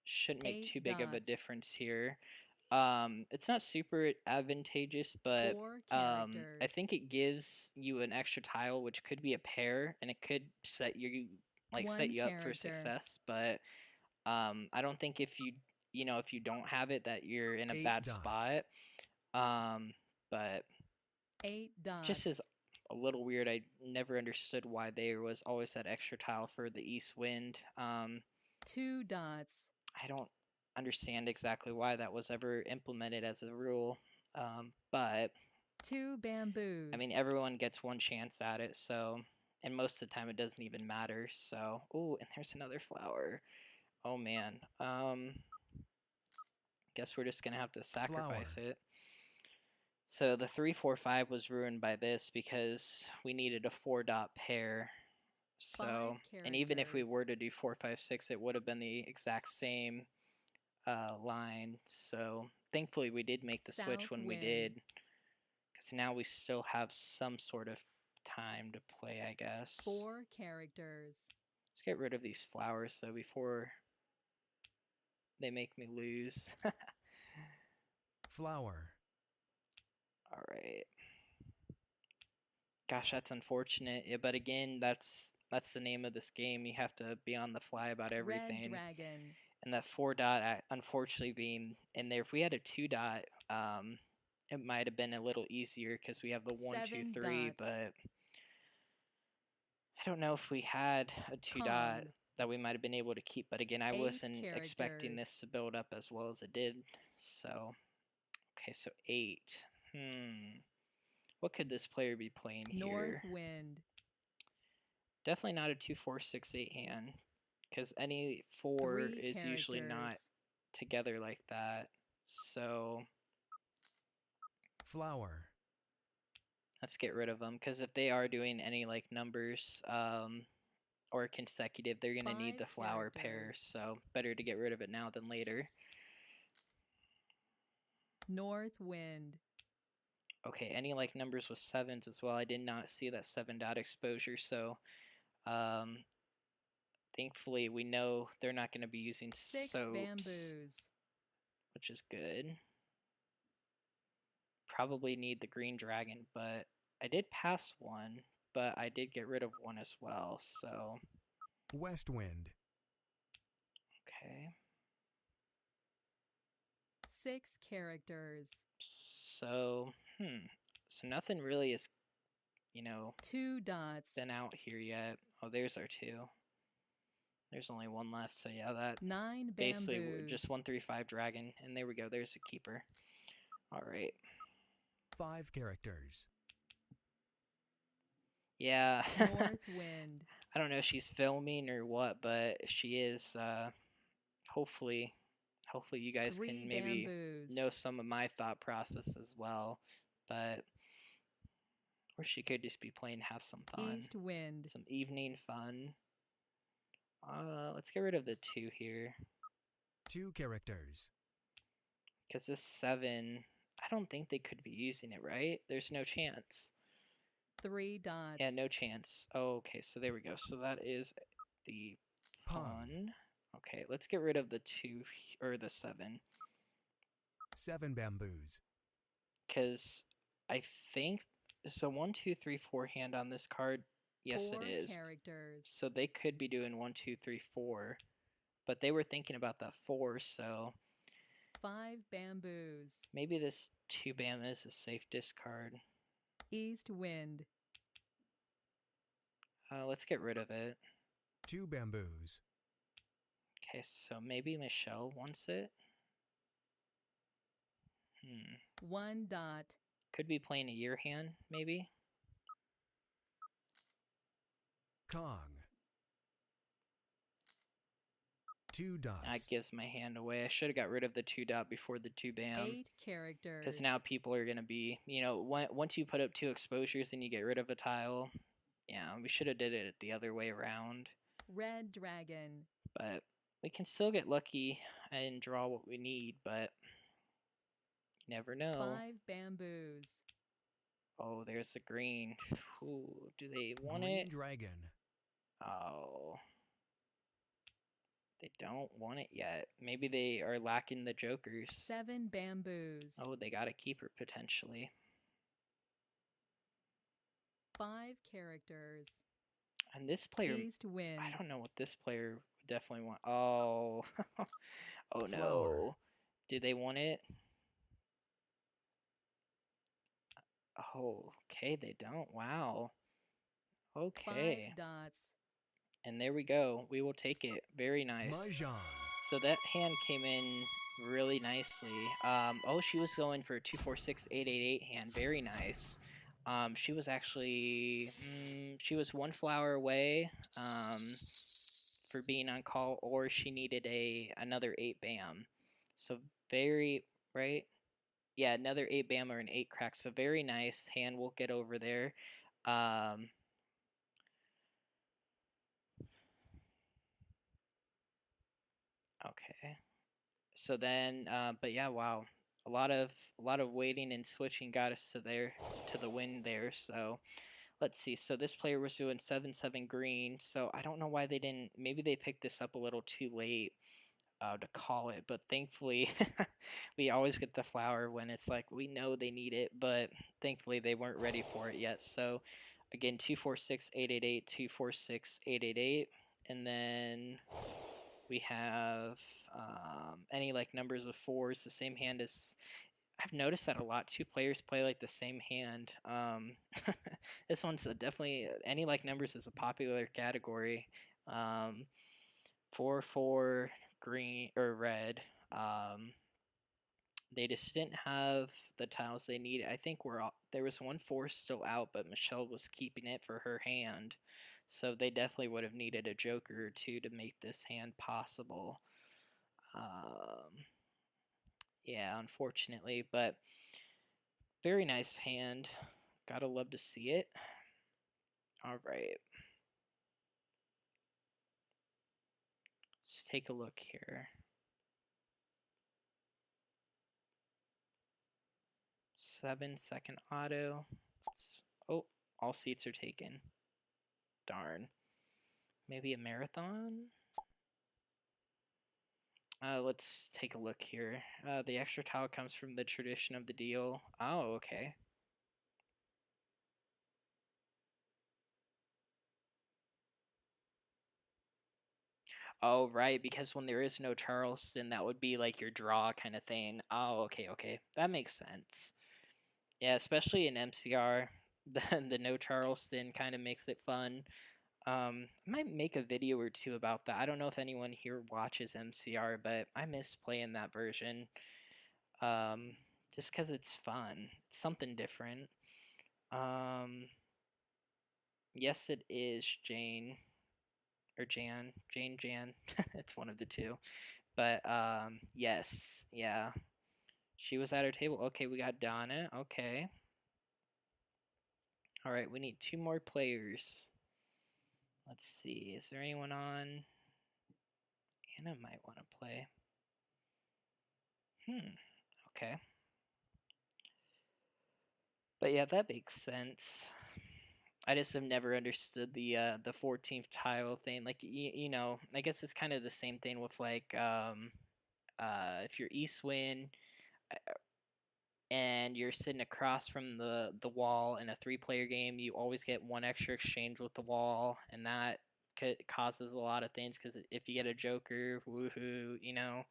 shouldn't make 8 too big of a dots. difference here. It's not super advantageous, but 4 I characters. think it gives you an extra tile, which could be a pair, and it could set you set 1 you up for character. success. But I don't think if you don't have it, that you're in a 8 bad dots. spot. But 8 dots. just is a little weird. I never understood why there was always that extra tile for the east wind. 2 dots. I don't understand exactly why that was ever implemented as a rule. But 2 bamboos. I mean, everyone gets one chance at it, so, and most of the time it doesn't even matter. So, oh, and there's another flower. Oh man. Guess we're just gonna have to sacrifice it. So the 3, 4, 5 was ruined by this because we needed a 4-dot pair. So, and even if we characters. were to do 4, 5, 6, it would have been the exact same line. So thankfully we did make the switch South when we wind. did, because now we still have some sort of time to play, I guess. 4 characters. Let's get rid of these flowers though before they make me lose. Flower. All right. Gosh, that's unfortunate. Yeah, but again, that's the name of this game. You have to be on the fly about everything. Red dragon. And that 4-dot, unfortunately, being in there. If we had a 2-dot, it might have been a little easier because we have the 1, 2, 3. dots. But I don't know if we had a 2-dot Kong. that we might have been able to keep. But again, I 8 wasn't expecting characters. this to build up as well as it did. So, okay, so 8. What could this player be playing here? North wind. Definitely not a 2, 4, 6, 8 hand, because any 4 3 is usually not characters. together like that. So Flower. let's get rid of them, because if they are doing any like numbers or consecutive, they're going to need 5 the flower pair. characters. So better to get rid of it now than later. North wind. Okay, any like numbers with 7s as well. I did not see that 7-dot exposure, so thankfully we know they're not going to be using 6 soaps, bamboos. which is good. Probably need the green dragon, but I did pass one, but I did get rid of one as well, so West wind. okay. 6 characters. So, so nothing really is, 2 dots. been out here yet. Oh, there's our 2. There's only one left, so yeah, that 9 basically bamboos. just 1, 3, 5 dragon, and there we go. There's a keeper. All right. 5 characters. Yeah. North wind. I don't know if she's filming or what, but if she is, hopefully you guys 3 can maybe bamboos. know some of my thought process as well. But or she could just be playing, have some fun, East wind. some evening fun. Let's get rid of the 2 here, 2 characters. because this 7, I don't think they could be using it, right? There's no chance. 3 dots. Yeah, no chance. Oh, okay, so there we go. So that is the Pawn. pawn. Okay, let's get rid of the 2 or the 7, 7 bamboos. because I think so. 1, 2, 3, 4 hand on this card. Yes, 4 it is. characters. So they could be doing 1, 2, 3, 4, but they were thinking about that 4. So 5 bamboos. Maybe this 2 bam is a safe discard. East wind. Let's get rid of it. 2 bamboos. Okay, so maybe Michelle wants it. 1 dot. Could be playing a year hand, maybe. Kong. 2 dots. That gives my hand away. I should have got rid of the 2 dot before the 2 bam. 8 characters. Because now people are going to be, once you put up 2 exposures and you get rid of a tile, yeah, we should have did it the other way around. Red dragon. But we can still get lucky and draw what we need, but you never know. 5 bamboos. Oh, there's the green. Ooh, do they want Green it? dragon. Oh. They don't want it yet. Maybe they are lacking the jokers. 7 bamboos. Oh, they got a keeper potentially. 5 characters. And this player, East wind. I don't know what this player would definitely want. Oh, oh no. Flower. Do they want it? Oh, okay, they don't. Wow. Okay. 5 dots. And there we go. We will take it. Very nice. Mahjong. So that hand came in really nicely. Oh, she was going for a 246-888 hand. Very nice. She was actually she was 1 flower away for being on call, or she needed another 8 bam. So very right. Yeah, another 8 bam or an 8 crack. So very nice hand. We'll get over there. Okay. So then, but yeah, wow, a lot of waiting and switching got us to the win there. So let's see. So this player was doing 7/7 green. So I don't know why they didn't. Maybe they picked this up a little too late to call it. But thankfully, we always get the flower when it's like we know they need it. But thankfully, they weren't ready for it yet. So again, 246-888, 246-888, and then we have any like numbers with 4s, the same hand as. I've noticed that a lot. 2 players play like the same hand. This one's definitely any like numbers is a popular category. 4/4 green or red. They just didn't have the tiles they needed. I think there was 1 4 still out, but Michelle was keeping it for her hand. So they definitely would have needed a joker or 2 to make this hand possible. Yeah, unfortunately, but very nice hand. Gotta love to see it. All right. Let's take a look here. 7-second auto. Oh, all seats are taken. Darn. Maybe a marathon? Let's take a look here. The extra tile comes from the tradition of the deal. Oh, okay. Oh, right, because when there is no Charleston, that would be like your draw kind of thing. Oh, okay, okay. That makes sense. Yeah, especially in MCR, the no Charleston kind of makes it fun. I might make a video or 2 about that. I don't know if anyone here watches MCR, but I miss playing that version. Just because it's fun. It's something different. Yes, it is Jane. Or Jan. Jan. It's one of the 2. But, yes. Yeah. She was at her table. Okay, we got Donna. Okay. Alright, we need 2 more players. Let's see. Is there anyone on? Anna might want to play. Okay. But yeah, that makes sense. I just have never understood the 14th tile thing. Like you know, I guess it's kind of the same thing with like if you're East Wind and you're sitting across from the wall in a 3-player game, you always get 1 extra exchange with the wall, and that causes a lot of things because if you get a joker, woohoo, you know.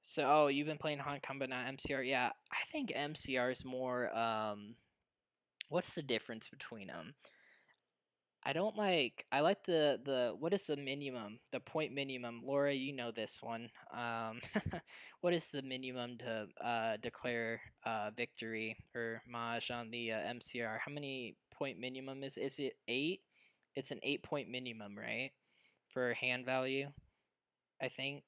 So, oh, you've been playing Hong Kong but not MCR. Yeah, I think MCR is more. What's the difference between them? I don't like. I like the. What is the minimum? The point minimum. Laura, you know this one. What is the minimum to declare victory or Maj on the MCR? How many point minimum is it 8? It's an 8-point minimum, right? For hand value, I think.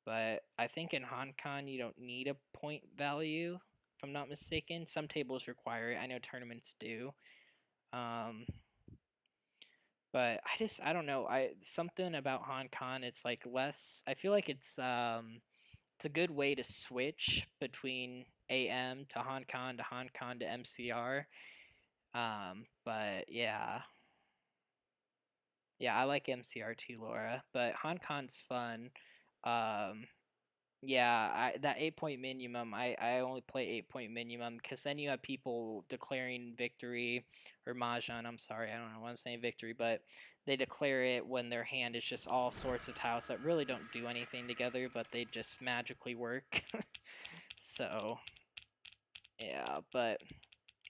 But I think in Hong Kong you don't need a point value, if I'm not mistaken. Some tables require it. I know tournaments do. Um, but I don't know. I something about Hong Kong. It's like less. I feel like it's a good way to switch between AM to Hong Kong to MCR. But yeah, I like MCR too, Laura. But Hong Kong's fun. Um, Yeah, that 8-point minimum, I only play 8-point minimum because then you have people declaring victory or Mahjong. I'm sorry, I don't know why I'm saying victory, but they declare it when their hand is just all sorts of tiles that really don't do anything together, but they just magically work. So yeah, but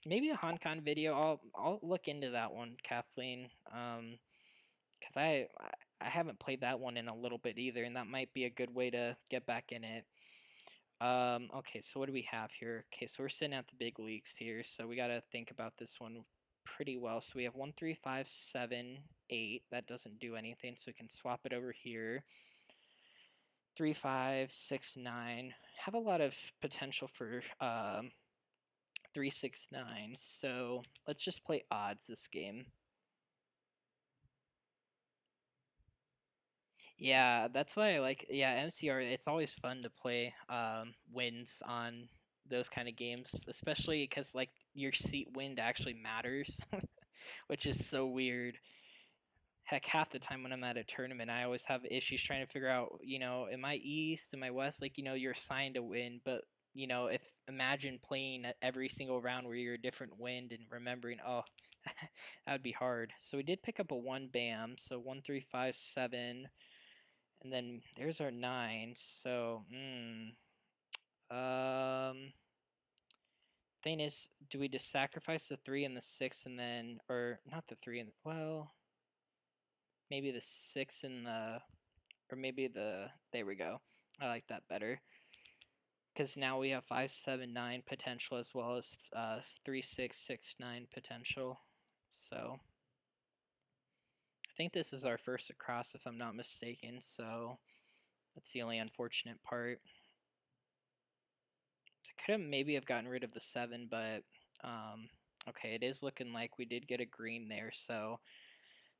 maybe a HonCon video. I'll look into that one, Kathleen. Because I haven't played that one in a little bit either, and that might be a good way to get back in it. Okay, so what do we have here? Okay, so we're sitting at the big leagues here, so we gotta think about this one pretty well. So we have 1, 3, 5, 7, 8. That doesn't do anything, so we can swap it over here. 3, 5, 6, 9. Have a lot of potential for 3, 6, 9. So let's just play odds this game. Yeah, that's why I like. Yeah, MCR. It's always fun to play wins on those kind of games, especially because like your seat wind actually matters, which is so weird. Heck, half the time when I'm at a tournament, I always have issues trying to figure out, am I east, am I west? Like, you're assigned a win, but if imagine playing at every single round where you're a different wind and remembering, oh, that would be hard. So we did pick up a 1 bam, so 1, 3, 5, 7. And then there's our 9. So, thing is, do we just sacrifice the 3 and the 6 and then, or not the 3 and, well, maybe the 6 and the, or maybe there we go. I like that better. Because now we have 5, 7, 9 potential as well as 3, 6, 6, 9 potential. So, I think this is our first across if I'm not mistaken. So, that's the only unfortunate part. Could have maybe have gotten rid of the 7, but okay, it is looking like we did get a green there, so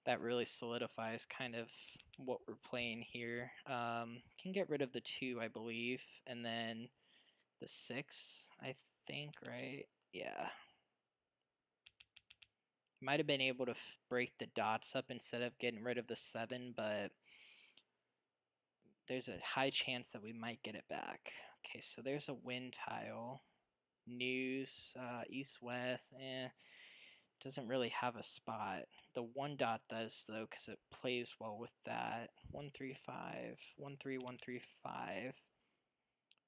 that really solidifies kind of what we're playing here. Can get rid of the 2, I believe, and then the 6, I think, right? Yeah. Might have been able to break the dots up instead of getting rid of the 7, but there's a high chance that we might get it back. Okay, so there's a wind tile. News, east, west, doesn't really have a spot. The 1 dot does though, because it plays well with that. 1, 3, 5, 1, 3, 1, 3, 5.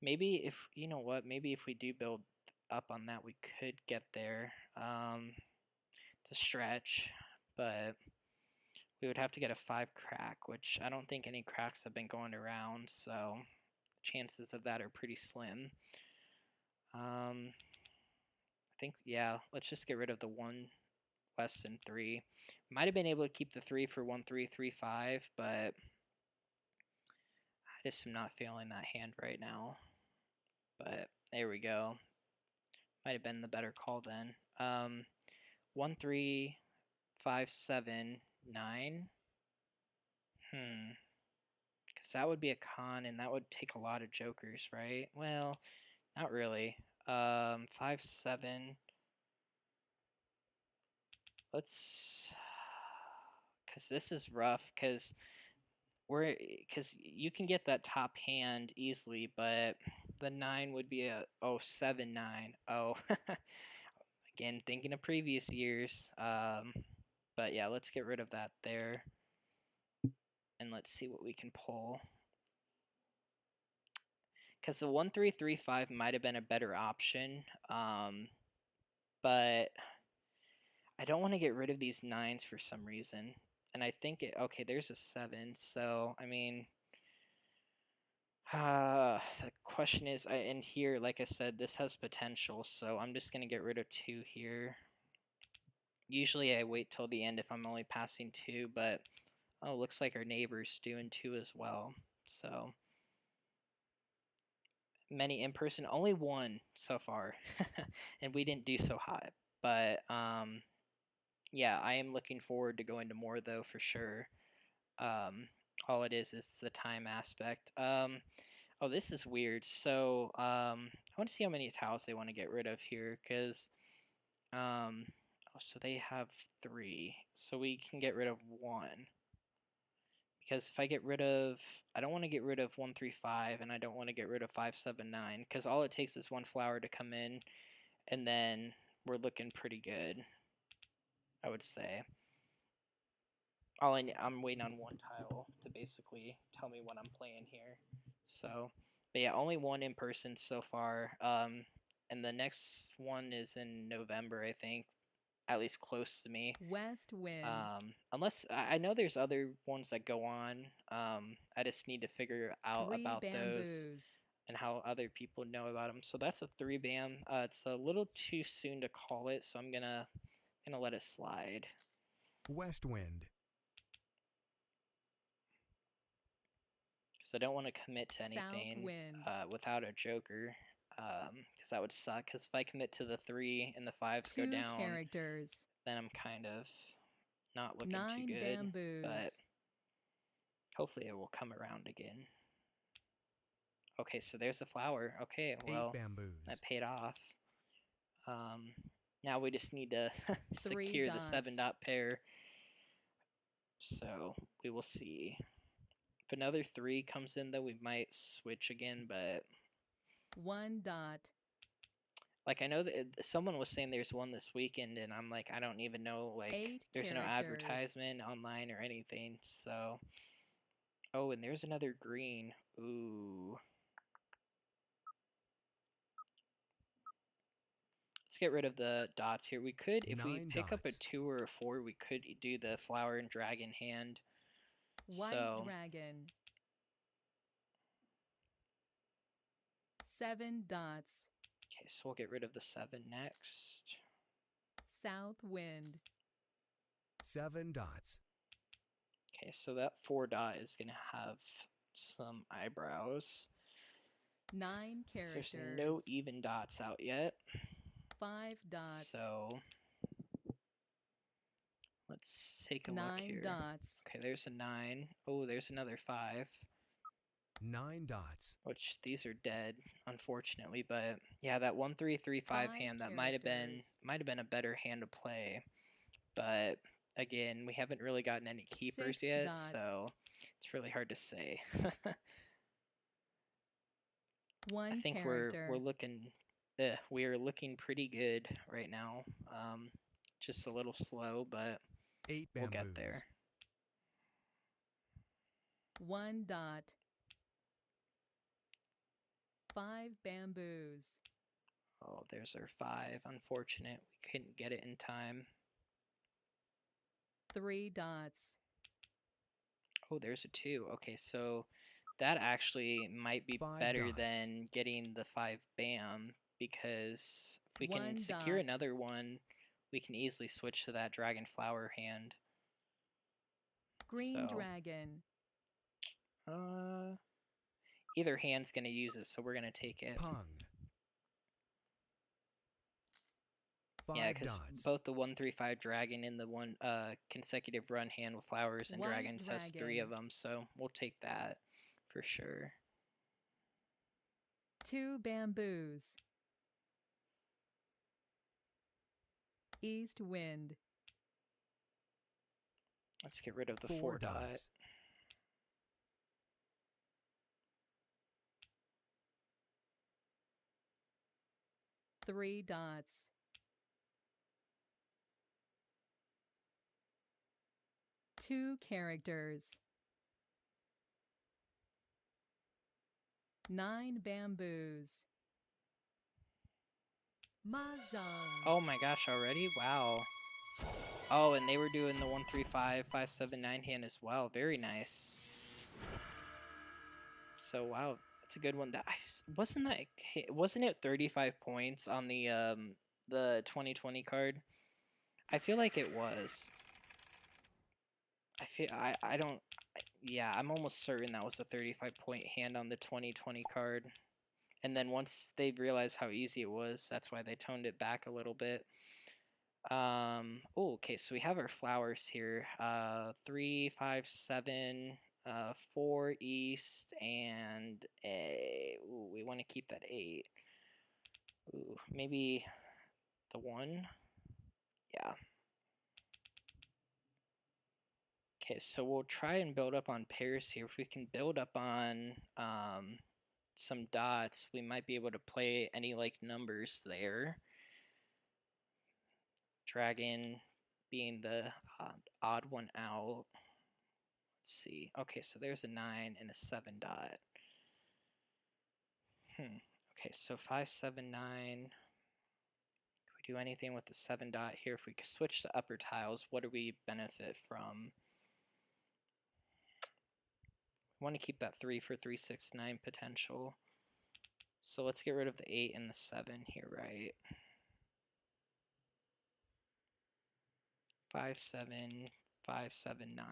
Maybe if, you know what, maybe if we do build up on that, we could get there. It's a stretch, but we would have to get a 5 crack, which I don't think any cracks have been going around, so chances of that are pretty slim. I think, yeah, let's just get rid of the 1 west and 3. Might have been able to keep the 3 for 1, 3, 3, 5, but I just am not feeling that hand right now. But there we go. Might have been the better call then. 1, 3, 5, 7, 9. Because that would be a con, and that would take a lot of jokers, right? Well, not really. 5, 7. Let's... Because this is rough, because you can get that top hand easily, but the 9 would be a 7, 9. Oh, again, thinking of previous years. But yeah, let's get rid of that there, and let's see what we can pull. because the 1335 might have been a better option, but I don't want to get rid of these 9s for some reason. And I think it, okay, there's a 7, so I mean, the question is, in here, like I said, this has potential, so I'm just gonna get rid of 2 here. Usually I wait till the end if I'm only passing 2, but oh, looks like our neighbor's doing 2 as well. So many in person, only 1 so far, and we didn't do so hot. But yeah, I am looking forward to going to more though for sure. All it is the time aspect. Oh, this is weird. So I want to see how many tiles they want to get rid of here, because oh, so they have 3, so we can get rid of 1. Because if I get rid of, I don't want to get rid of 135, and I don't want to get rid of 579, because all it takes is 1 flower to come in, and then we're looking pretty good, I would say. I'm waiting on 1 tile to basically tell me what I'm playing here. So, but yeah, only 1 in person so far. And the next one is in November, I think, at least close to me. West wind. Unless I know there's other ones that go on. I just need to figure out 3 about those bamboos. and how other people know about them. So that's a 3 bam. It's a little too soon to call it, so I'm gonna let it slide. West wind. Because I don't want to commit to South anything wind. without a joker. Because that would suck. Because if I commit to the 3 and the 5s go 2 down, characters. then I'm kind of not looking 9 too good. bamboos. But hopefully it will come around again. Okay, so there's a flower. Okay, well, 8 bamboos. that paid off. Now we just need to 3 secure the dots. 7-dot pair. So we will see. If another 3 comes in, though, we might switch again, but 1 dot. like I know that someone was saying there's one this weekend, and I'm like, I don't even know, like 8 there's no characters. advertisement online or anything. So oh, and there's another green. Ooh. Let's get rid of the dots here. We could, if we 9 pick up a dots. 2 or a 4, we could do the flower and dragon hand. White So dragon. 7 dots. okay, so we'll get rid of the 7 next. South wind. 7 dots. Okay, so that 4 dot is gonna have some eyebrows. 9 characters. So there's no even dots out yet. 5 dots. So let's take a look 9 here. dots. Okay, there's a 9. Oh, there's another 5. 9 dots. Which these are dead, unfortunately. But yeah, that 1-3-3-5 5 hand, that might have been a better hand to play. But again, we haven't really gotten any keepers 6 yet, dots. so it's really hard to say. 1 I think character. we're looking we are looking pretty good right now. Just a little slow, but 8 we'll bamboos. get there. 1 dot. 5 bamboos. Oh, there's our 5. Unfortunate, we couldn't get it in time. 3 dots. Oh, there's a 2. Okay, so that actually might be 5 better dots. than getting the 5 bam, because if we can 1 secure dot. another one, we can easily switch to that dragon flower hand. Green So, dragon. either hand's gonna use it, so we're gonna take it. Pung. 5 Yeah, because dots. both the 1-3-5 dragon and the one consecutive run hand with flowers and White dragons has 3 of dragon. them, so we'll take that for sure. 2 bamboos. East wind. Let's get rid of the 4 4 dot. dots. 3 dots. 2 characters. 9 bamboos. Mahjong. Oh my gosh, already? Wow. Oh, and they were doing the 1 3 5 5 7 9 hand as well. Very nice. So wow, that's a good one. Wasn't it 35 points on the 2020 card? I feel like it was. I don't. Yeah, I'm almost certain that was a 35-point hand on the 2020 card. And then once they realized how easy it was, that's why they toned it back a little bit. Oh, okay, so we have our flowers here. 3, 5, 7, 4 east, and ooh, we want to keep that 8. Ooh, maybe the 1. Yeah. Okay, so we'll try and build up on pairs here. If we can build up on some dots, we might be able to play any like numbers there. Dragon being the odd one out. Let's see. Okay, so there's a 9 and a 7 dot. Okay, so 5, 7, 9. Can we do anything with the 7 dot here? If we could switch to upper tiles, what do we benefit from? We want to keep that 3 for 3, 6, 9 potential. So let's get rid of the 8 and the 7 here, right? 5, 7, 5, 7, 9.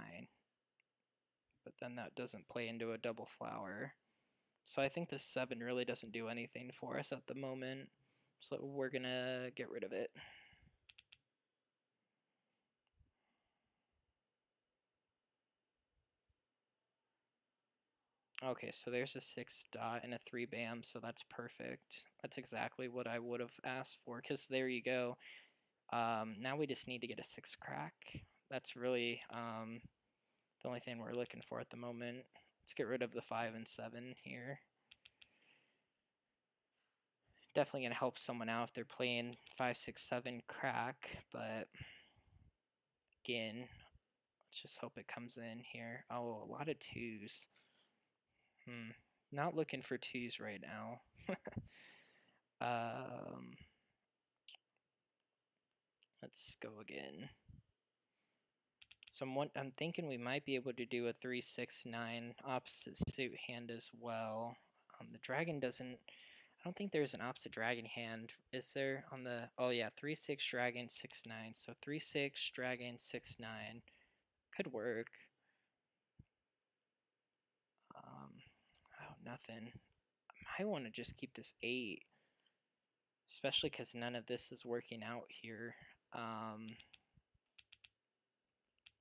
But then that doesn't play into a double flower. So I think this 7 really doesn't do anything for us at the moment. So we're going to get rid of it. Okay, so there's a 6 dot and a 3 bam, so that's perfect. That's exactly what I would have asked for, because there you go. Now we just need to get a 6 crack. That's really the only thing we're looking for at the moment. Let's get rid of the 5 and 7 here. Definitely going to help someone out if they're playing 5, 6, 7 crack, but again, let's just hope it comes in here. Oh, a lot of 2s. Not looking for 2s right now. Let's go again. So I'm thinking we might be able to do a 3, 6, 9 opposite suit hand as well. The dragon doesn't. I don't think there's an opposite dragon hand, is there? On the oh yeah, 3, 6 dragon 6, 9. So 3, 6 dragon 6, 9 could work. Oh, nothing. I want to just keep this 8, especially because none of this is working out here.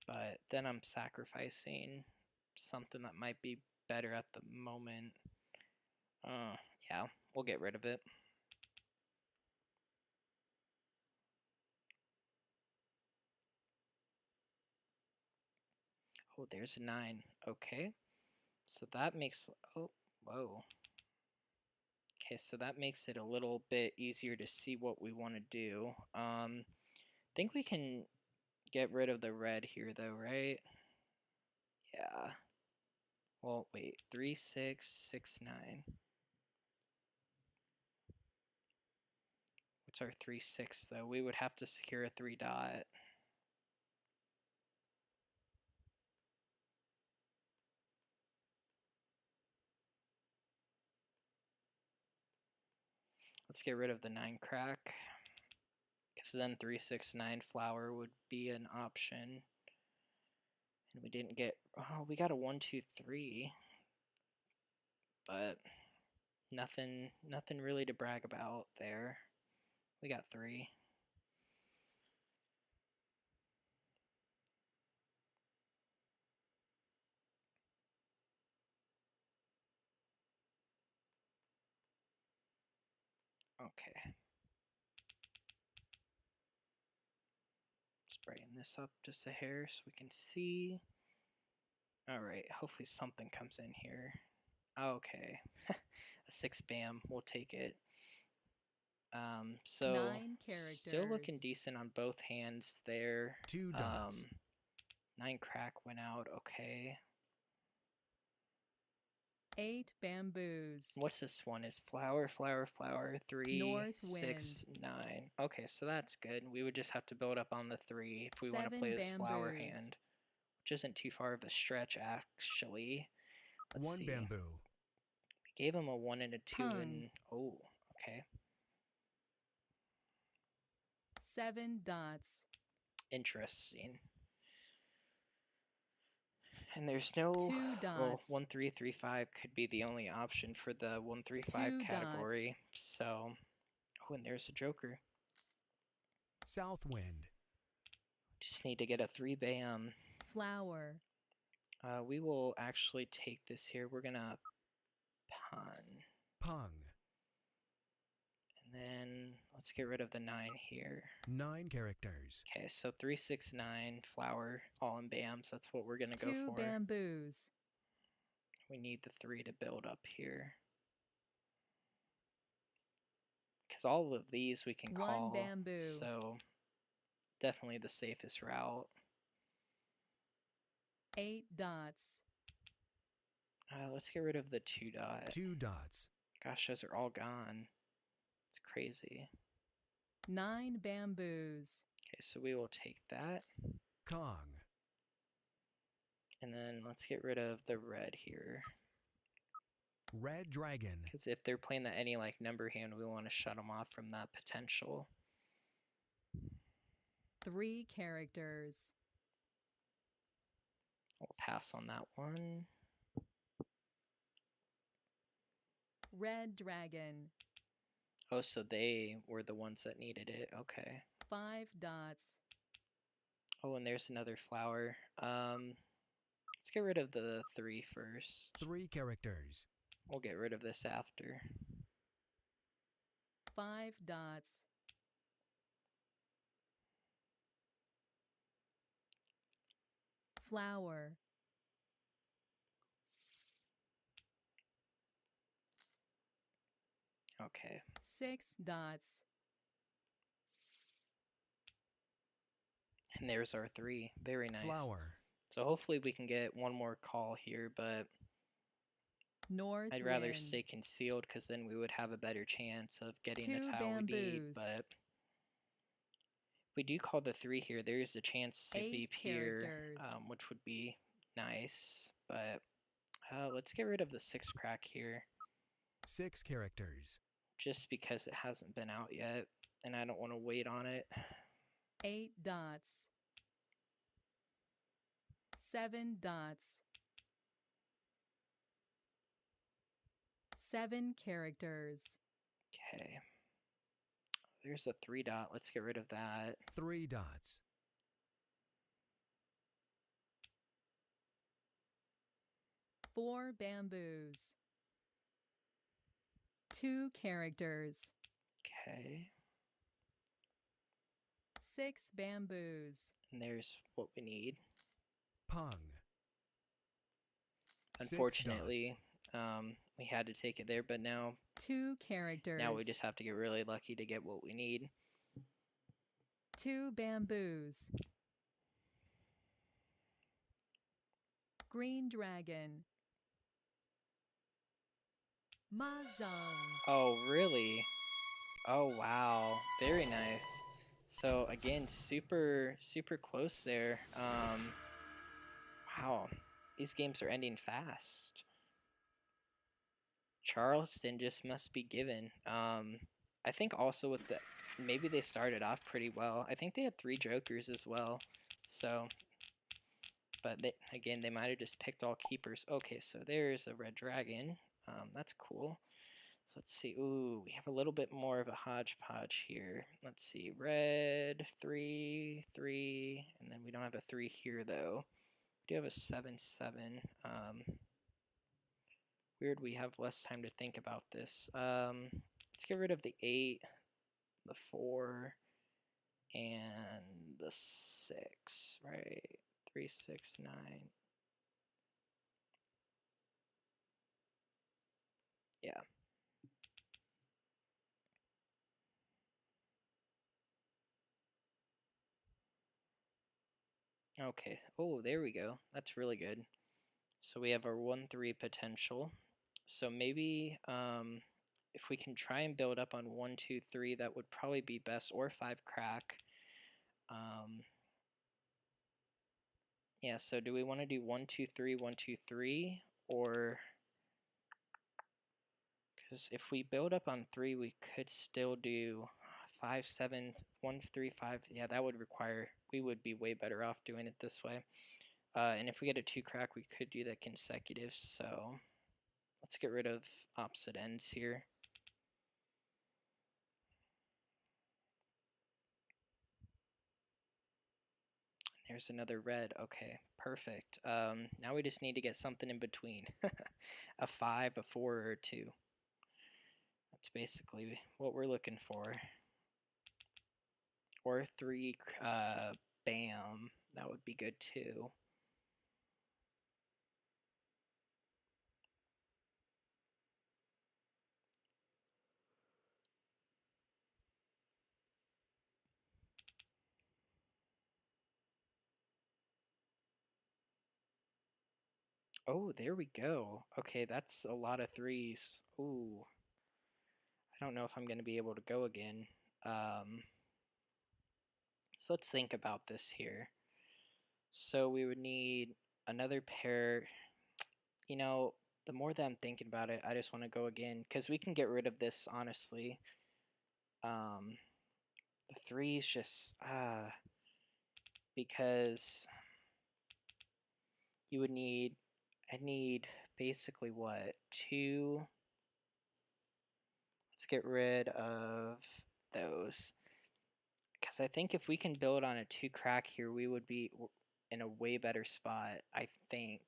But then I'm sacrificing something that might be better at the moment. Yeah, we'll get rid of it. Oh, there's a 9. Okay. So that makes... Oh, whoa. Okay, so that makes it a little bit easier to see what we want to do. I think we can get rid of the red here, though, right? Yeah. Well, wait. 3, 6, 6, 9. What's our 3, 6, though? We would have to secure a 3 dot. Let's get rid of the 9 crack. Because then 3, 6, 9 flower would be an option. And we didn't get... Oh, we got a 1, 2, 3. But nothing really to brag about there. We got 3. Okay. Let's brighten this up just a hair so we can see. Alright, hopefully something comes in here. Okay. A 6 bam, we'll take it. So 9 characters. still looking decent on both hands there. 2 dots. 9 crack went out, okay. 8 bamboos. What's this one? Is flower, flower, flower, 3, North 6, wind. 9. Okay, so that's good. We would just have to build up on the 3 if we want to 7 play this flower bamboos. hand, which isn't too far of a stretch, actually. Let's 1 see. bamboo. We gave him a 1 and a 2 Hung. and... Oh, okay. 7 dots. Interesting. And there's no... 2 dots. Well, 1, 3, 3, 5 could be the only option for the 1, 3, 5 2 category. So... Oh, and there's a joker. South wind. Just need to get a 3 bam. Flower. We will actually take this here. We're gonna pun. Pung. And then let's get rid of the 9 here. 9 characters. Okay, so 3, 6, 9, flower, all in bams. That's what we're gonna go 2 for. bamboos. We need the 3 to build up here. Because all of these we can 1 call. bamboo. So definitely the safest route. 8 dots. Let's get rid of the 2 dot. 2 dots. Gosh, those are all gone. It's crazy. 9 bamboos. Okay, so we will take that. Kong. And then let's get rid of the red here. Red dragon. Because if they're playing the any like number hand, we want to shut them off from that potential. 3 characters. We'll pass on that one. Red dragon. Oh, so they were the ones that needed it. Okay. 5 dots. Oh, and there's another flower. Let's get rid of the 3 first. 3 characters. We'll get rid of this after. 5 dots. Flower. Okay. 6 dots. And there's our 3. Very nice. Flower. So hopefully we can get one more call here, but North I'd rather wind. stay concealed because then we would have a better chance of getting 2 a tile we need. bamboos. But if we do call the 3 here, there is a chance to 8 beep here, characters. which would be nice. But let's get rid of the 6 crack here, 6 characters. just because it hasn't been out yet, and I don't want to wait on it. 8 dots. 7 dots. 7 characters. Okay. There's a 3 dot. Let's get rid of that. 3 dots. 4 bamboos. 2 characters. Okay. 6 bamboos. And there's what we need. Pung. 6 Unfortunately, we had to take it there, but now 2 characters. now we just have to get really lucky to get what we need. 2 bamboos. Green dragon. Mahjong. Oh, really? Oh, wow. Very nice. So, again, super close there. Wow. These games are ending fast. Charleston just must be given. I think also with the... Maybe they started off pretty well. I think they had 3 jokers as well. So... But again, they might have just picked all keepers. Okay, so there's a red dragon. That's cool. So let's see. Ooh, we have a little bit more of a hodgepodge here. Let's see. Red, 3, 3. And then we don't have a 3 here, though. We do have a 7, 7. Weird we have less time to think about this. Let's get rid of the 8, the 4, and the 6, right? 3, 6, 9. Yeah. Okay. Oh, there we go. That's really good. So we have our 1, 3 potential. So maybe if we can try and build up on 1, 2, 3, that would probably be best, or 5 crack. Yeah, so do we want to do 1, 2, 3, 1, 2, 3, or because if we build up on 3, we could still do 5, 7, 1, 3, 5. Yeah, that would require, we would be way better off doing it this way. And if we get a 2 crack, we could do that consecutive. So let's get rid of opposite ends here. There's another red. Okay, perfect. Now we just need to get something in between. A 5, a 4, or a 2. That's basically what we're looking for. Or 3, bam. That would be good too. Oh, there we go. Okay, that's a lot of 3s. Ooh. I don't know if I'm going to be able to go again. So let's think about this here. So we would need another pair. You know, the more that I'm thinking about it, I just want to go again, because we can get rid of this, honestly. The 3's just, because you would need, I need basically what, 2. Let's get rid of those. Because I think if we can build on a 2 crack here, we would be in a way better spot, I think.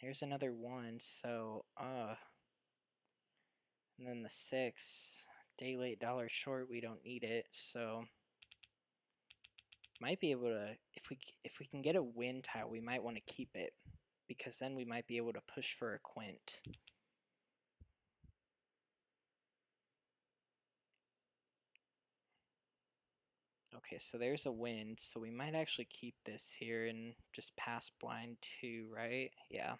There's another 1, so, and then the 6, day late, dollar short, we don't need it, so might be able to, if we can get a win tile, we might want to keep it, because then we might be able to push for a quint. Okay, so there's a win, so we might actually keep this here and just pass blind 2, right? Yeah.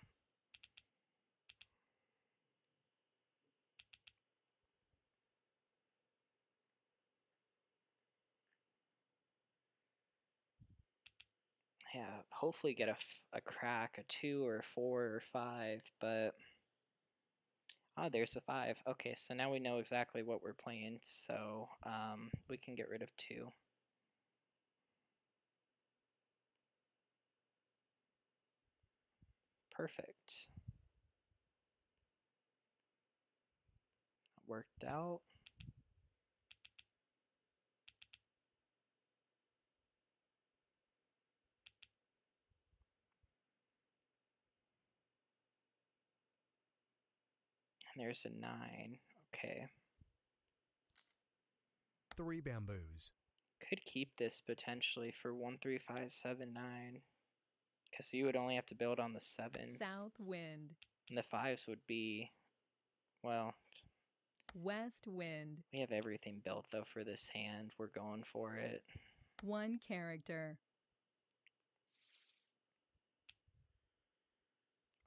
Yeah, hopefully get a crack, a 2 or a 4 or 5, but there's a 5. Okay, so now we know exactly what we're playing, so we can get rid of 2. Perfect. Worked out. And there's a 9. Okay. 3 bamboos. Could keep this potentially for 1, 3, 5, 7, 9. Because you would only have to build on the 7s. South wind. And the 5s would be, well, West wind. we have everything built though for this hand. We're going for it. 1 character.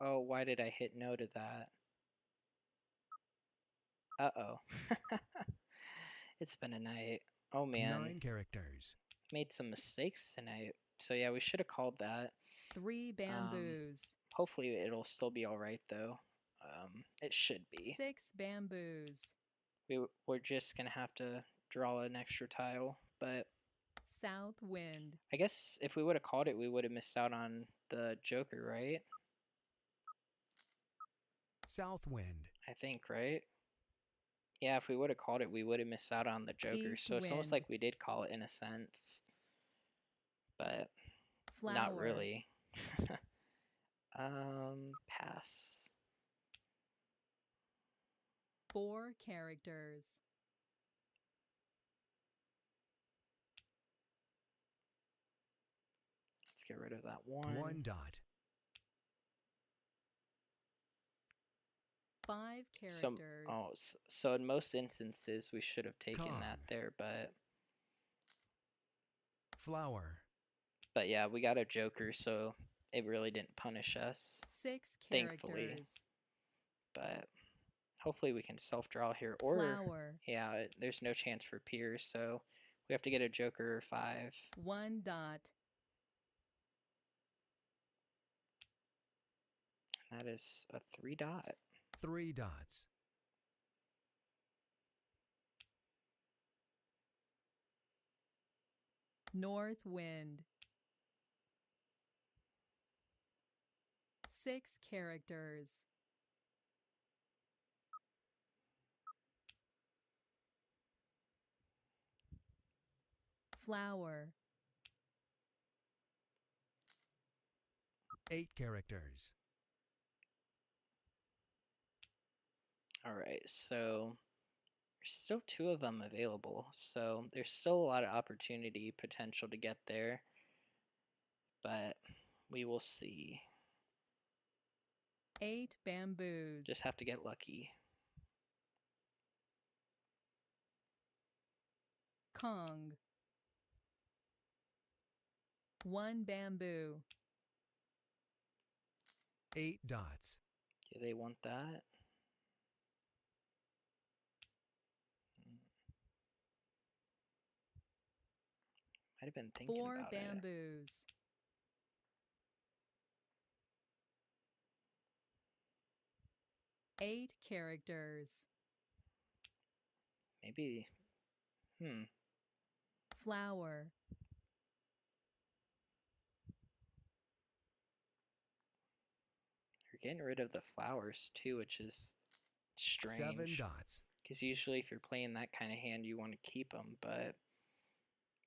Oh, why did I hit no to that? Uh-oh. It's been a night. Oh man. 9 characters. Made some mistakes tonight. So yeah, we should have called that. 3 bamboos. Hopefully it'll still be alright though. It should be. 6 bamboos. We're just gonna have to draw an extra tile, but South wind. I guess if we would have called it, we would have missed out on the Joker, right? South wind. I think, right? Yeah, if we would have called it, we would have missed out on the Joker. East So it's almost wind. like we did call it in a sense, but Flower. not really. Pass. 4 characters. Let's get rid of that 1. 1 dot. 5 characters. So in most instances we should have taken that Kong. there, Flower. but yeah, we got a Joker, so it really didn't punish us, 6 characters. thankfully. but hopefully we can self-draw here. Or, Flower. yeah, there's no chance for peers, so we have to get a joker or 5. 1 dot. That is a 3 dot. 3 dots. North wind. 6 characters. Flower. 8 characters. All right, so there's still 2 of them available, so there's still a lot of opportunity potential to get there, but we will see. 8 bamboos. Just have to get lucky. Kong. 1 bamboo. 8 dots. Do they want that? Might have been thinking 4 about it. bamboos. Eight characters. Maybe. Flower. You're getting rid of the flowers too, which is strange. 7 dots. Because usually if you're playing that kind of hand, you want to keep them, but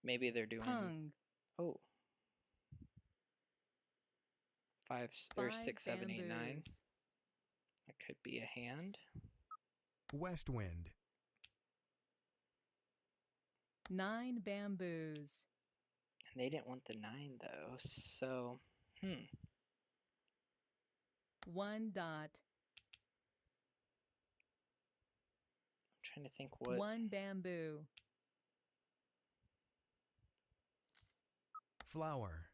maybe they're doing... Pung. Oh. 5 or 5 6, 7, 8, 9. bamboos. That could be a hand. West wind. 9 bamboos. And they didn't want the 9 though, so 1 dot. I'm trying to think what... 1 bamboo. Flower.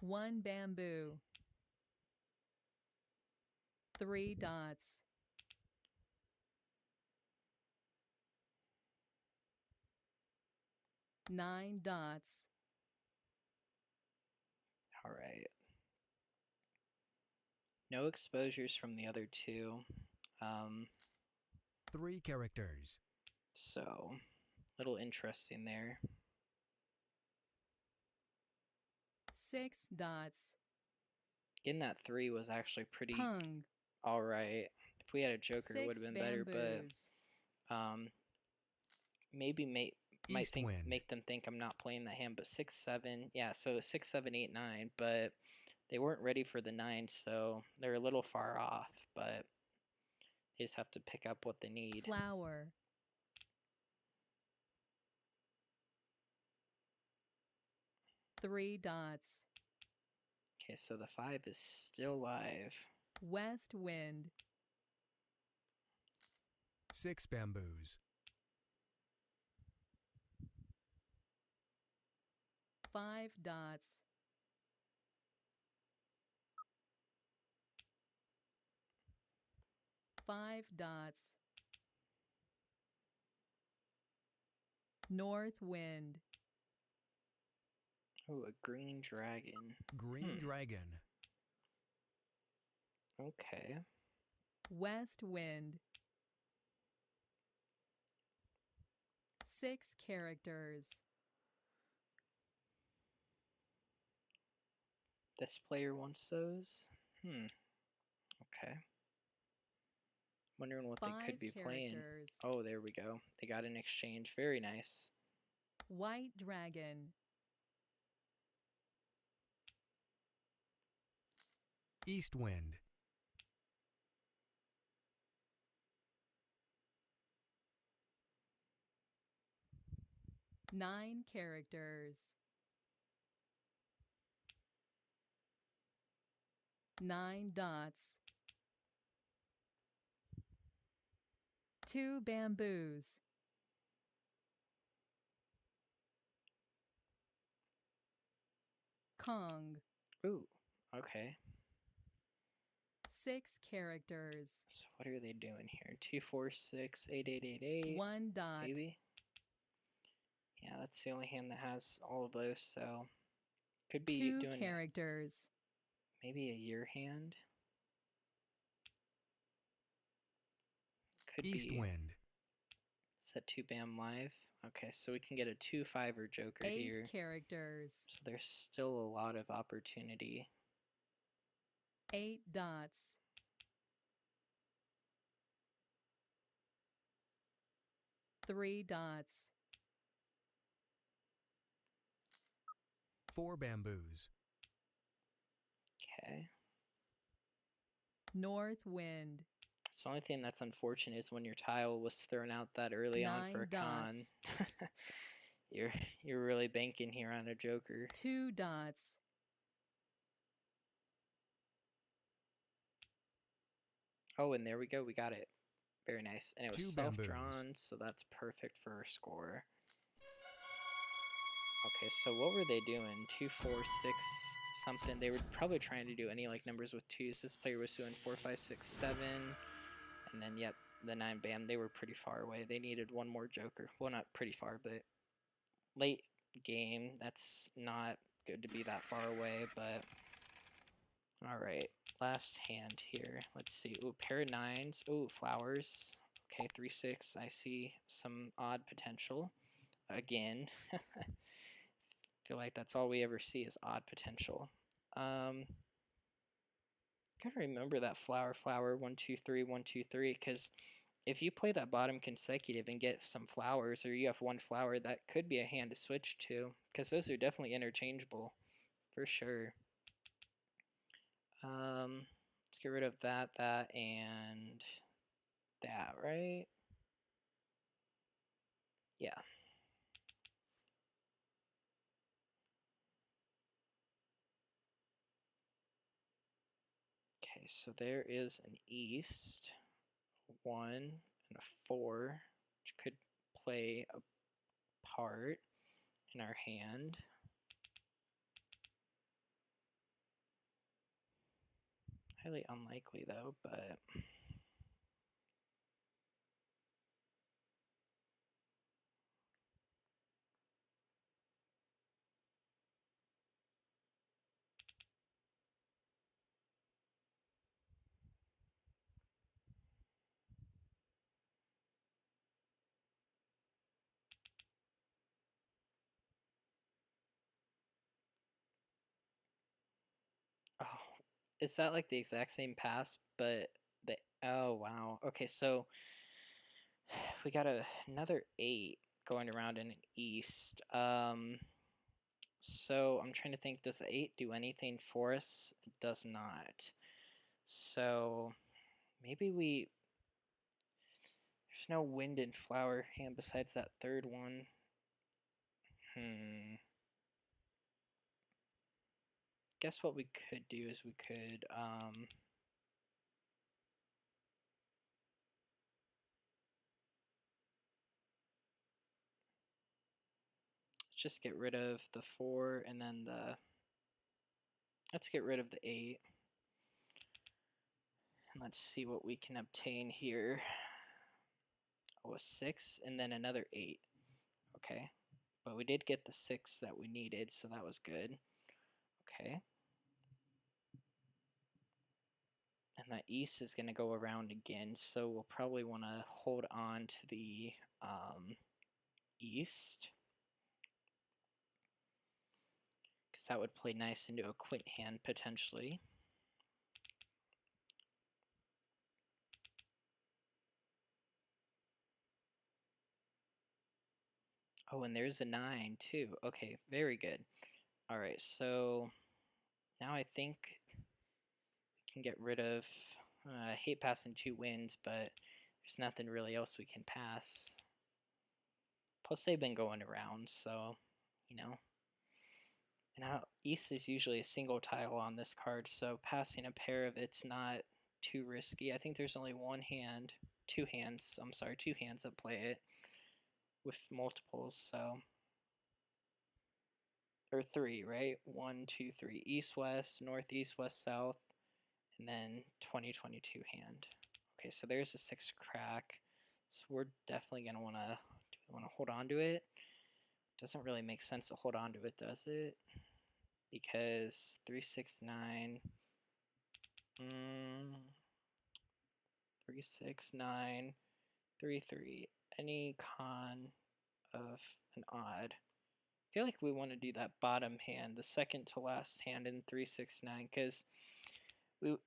1 bamboo. 3 dots. Nine dots. All right. No exposures from the other 2. 3 characters. So, a little interesting there. 6 dots. Getting that 3 was actually pretty Pung. alright. If we had a joker, it would have 6 been better, bamboos. but maybe might East wind. make them think I'm not playing that hand, but 6, 7, yeah, so 6, 7, 8, 9, but they weren't ready for the 9, so they're a little far off, but they just have to pick up what they need. Flower. 3 dots. Okay, so the 5 is still live. West wind. 6 bamboos. 5 dots. Five dots. North wind. Oh, a green dragon. Green dragon. Okay. West wind. 6 characters. This player wants those? Okay. Wondering what 5 they could be playing. characters. Oh, there we go. They got an exchange. Very nice. White dragon. East wind. 9 characters. 9 dots. 2 bamboos. Kong. Ooh, okay. 6 characters. So what are they doing here? 2, 4, 6, 8, 8, 8, 8. 1 dot. Maybe. Yeah, that's the only hand that has all of those, so could be 2 doing characters. maybe a year hand. Could East be wind. set 2 bam live. Okay, so we can get a 2-5er joker 8 here. characters. So there's still a lot of opportunity. 8 dots. 3 dots. 4 bamboos. Okay. North wind. So the only thing that's unfortunate is when your tile was thrown out that early on for a 9 con. dots. You're really banking here on a joker. 2 dots. Oh, and there we go. We got it. Very nice. And it was 2 bamboos. self-drawn, so that's perfect for our score. Okay, so what were they doing? 2, 4, 6, something. They were probably trying to do any like numbers with 2s. This player was doing 4, 5, 6, 7. And then, yep, the 9 bam. They were pretty far away. They needed one more joker. Well, not pretty far, but late game. That's not good to be that far away, but alright. Last hand here. Let's see. Ooh, pair of 9s. Ooh, flowers. Okay, 3, 6. I see some odd potential. Again. Feel like that's all we ever see is odd potential. Gotta remember that flower, 1, 2, 3, 1, 2, 3, because if you play that bottom consecutive and get some flowers, or you have 1 flower, that could be a hand to switch to, because those are definitely interchangeable, for sure. Let's get rid of that, and that, right? Yeah. Okay, so there is an east, 1, and a 4, which could play a part in our hand. Highly unlikely though, but oh, is that like the exact same pass? But the oh wow. Okay, so we got another 8 going around in an east. So I'm trying to think. Does the 8 do anything for us? It does not. So maybe we. There's no wind and flower hand besides that third one. Guess what we could do is we could let's just get rid of the 4 and then let's get rid of the 8. And let's see what we can obtain here. Oh, a 6 and then another 8. Okay. But we did get the 6 that we needed, so that was good. Okay. And that east is going to go around again, so we'll probably want to hold on to the east. Because that would play nice into a quint hand, potentially. Oh, and there's a 9, too. Okay, very good. Alright, so now I think we can get rid of... I hate passing 2 wins, but there's nothing really else we can pass. Plus, they've been going around, so, you know. And how East is usually a single tile on this card, so passing a pair of it's not too risky. I think there's only two hands that play it with multiples, so. or 3, right? 1, 2, 3. East, west, northeast, west, south, and then 2022 hand. Okay, so there's a 6 crack. So we're definitely going to want to, do we want to hold on to it? Doesn't really make sense to hold on to it, does it? Because 3, 6, 9, 3, 6, 9, 3, 3. Any con of an odd. I feel like we want to do that bottom hand, the second to last hand in 3, 6, 9, because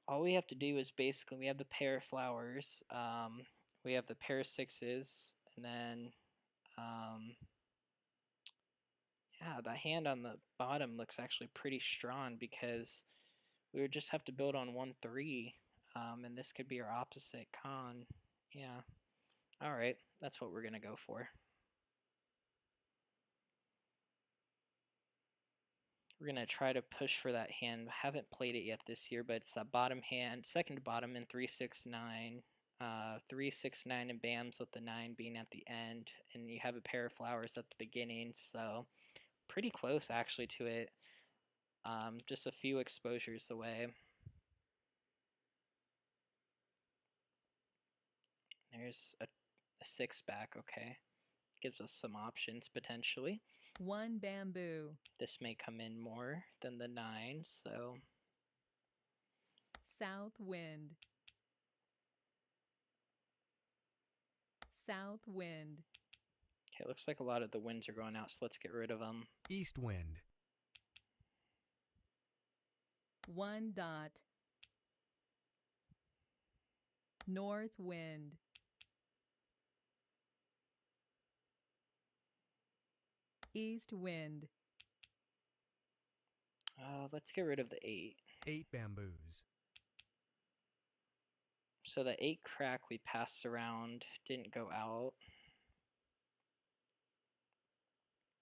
all we have to do is basically we have the pair of flowers, we have the pair of sixes, and then yeah, the hand on the bottom looks actually pretty strong because we would just have to build on 1, 3, and this could be our opposite con. Yeah. All right, that's what we're gonna go for. We're gonna try to push for that hand. I haven't played it yet this year, but it's that bottom hand, second to bottom in 3, 6, 9. 3, 6, 9 and bams with the 9 being at the end, and you have a pair of flowers at the beginning, so pretty close actually to it. Just a few exposures away. There's a 6 back, okay. Gives us some options potentially. 1 bamboo. This may come in more than the 9, so South wind. South wind. okay, looks like a lot of the winds are going out, so let's get rid of them. East wind. 1 dot. North wind. East wind. Let's get rid of the 8. 8 bamboos. So the 8 crack we passed around didn't go out.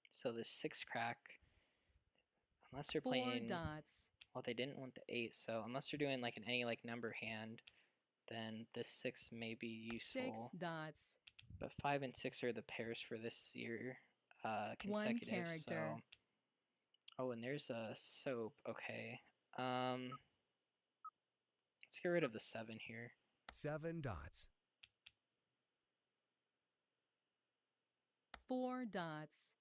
So the 6 crack, unless they're 4 playing, dots. well, they didn't want the 8, so unless they're doing like an any like number hand, then this 6 may be 6 useful. dots. But 5 and 6 are the pairs for this year, 1 consecutive. character. So, oh, and there's a soap. Okay. Let's get rid of the 7 here. 7 dots. 4 dots.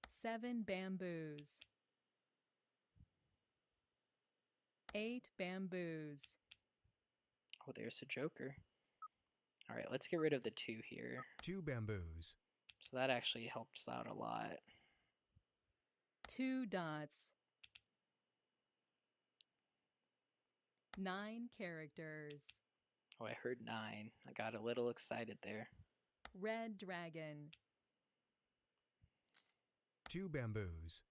Seven bamboos. 8 bamboos. Oh, there's a joker. All right, let's get rid of the 2 here. 2 bamboos. So that actually helps out a lot. 2 dots. 9 characters. Oh, I heard 9. I got a little excited there. Red dragon. 2 bamboos.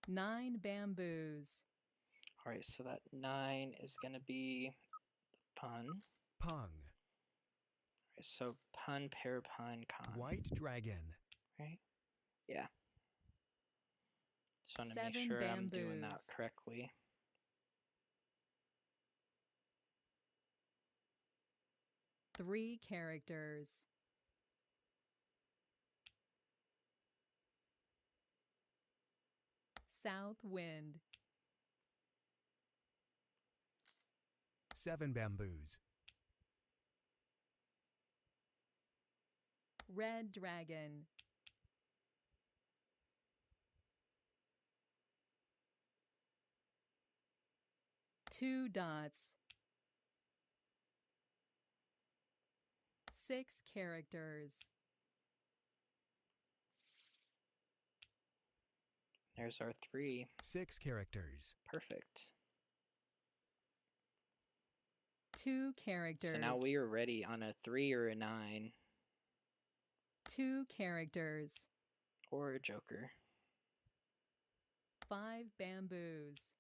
9 bamboos. All right, so that 9 is going to be pun. Pung. All right, so pun, pair, pun, con. White dragon. Right? Yeah. Just want to make 7 sure I'm doing that bamboos. correctly. Three characters. South wind. 7 bamboos. Red dragon. Two dots. 6 characters. There's our 3. 6 characters. Perfect. 2 characters. So now we are ready on a 3 or a 9 2 characters. or a joker. 5 bamboos.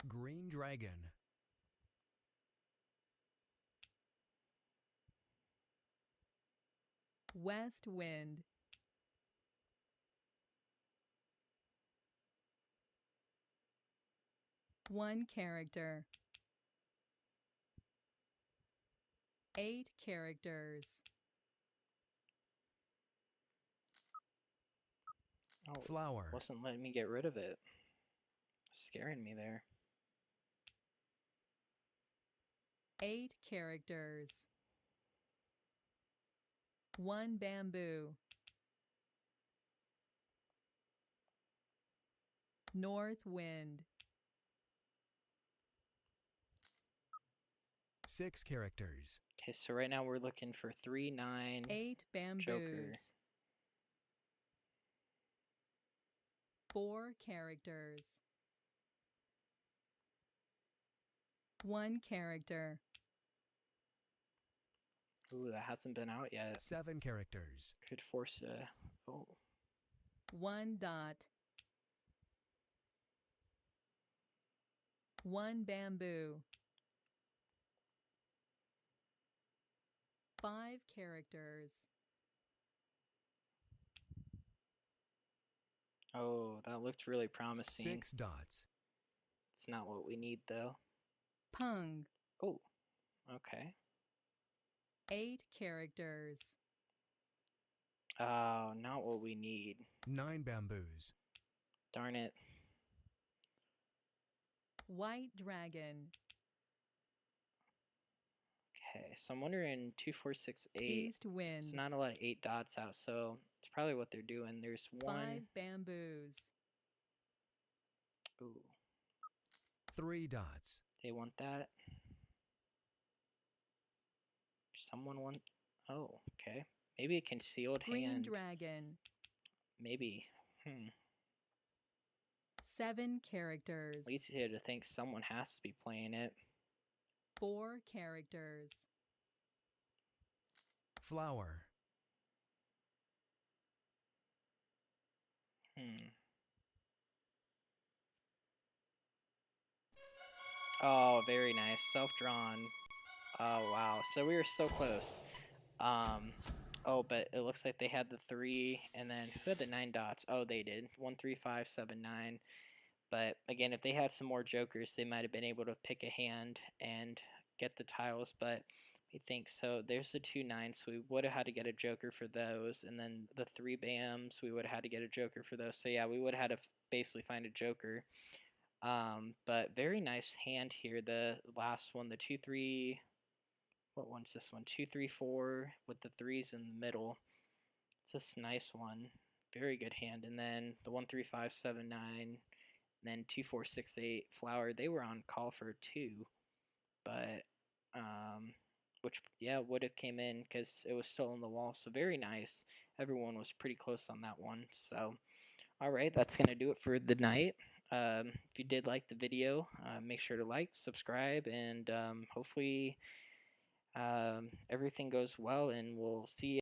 Green dragon. West wind. 1 character. 8 characters. Oh, Flower. wasn't letting me get rid of it. Scaring me there. 8 characters. 1 bamboo. North wind. 6 characters. Okay, so right now we're looking for 3, 9, 8 bamboos. Joker. 4 characters. 1 character. Ooh, that hasn't been out yet. 7 characters. Could force a... Oh, 1 dot. 1 bamboo. 5 characters. oh, that looked really promising. 6 dots. It's not what we need though. Pung. Oh, okay. 8 characters. Oh, not what we need. 9 bamboos. Darn it. White dragon. Okay, so I'm wondering 2, 4, 6, 8. East wind. There's not a lot of 8 dots out, so it's probably what they're doing. There's 1. 5 bamboos. Ooh, 3 dots. they want that. Someone want... Oh, okay. Maybe a concealed Green hand. dragon. Maybe. 7 characters. Leads you to think someone has to be playing it. 4 characters. Flower. Oh, very nice. Self-drawn. Oh, wow. So we were so close. Oh, but it looks like they had the 3, and then who had the 9 dots? Oh, they did. 1, 3, 5, 7, 9. But again, if they had some more jokers, they might have been able to pick a hand and get the tiles, but I think so. There's the 2 9s, so we would have had to get a joker for those, and then the 3 bams, we would have had to get a joker for those. So yeah, we would have had to basically find a joker. But very nice hand here. The last one, the 2 3. What one's this one? 2 3 4 with the 3s in the middle. It's this nice one. Very good hand. And then the 1 3 5 7 9. Then 2 4 6 8 flower. They were on call for 2, but which yeah would have came in because it was still on the wall. So very nice. Everyone was pretty close on that one. So all right, that's gonna do it for the night. If you did like the video, make sure to like, subscribe, and hopefully everything goes well. And we'll see you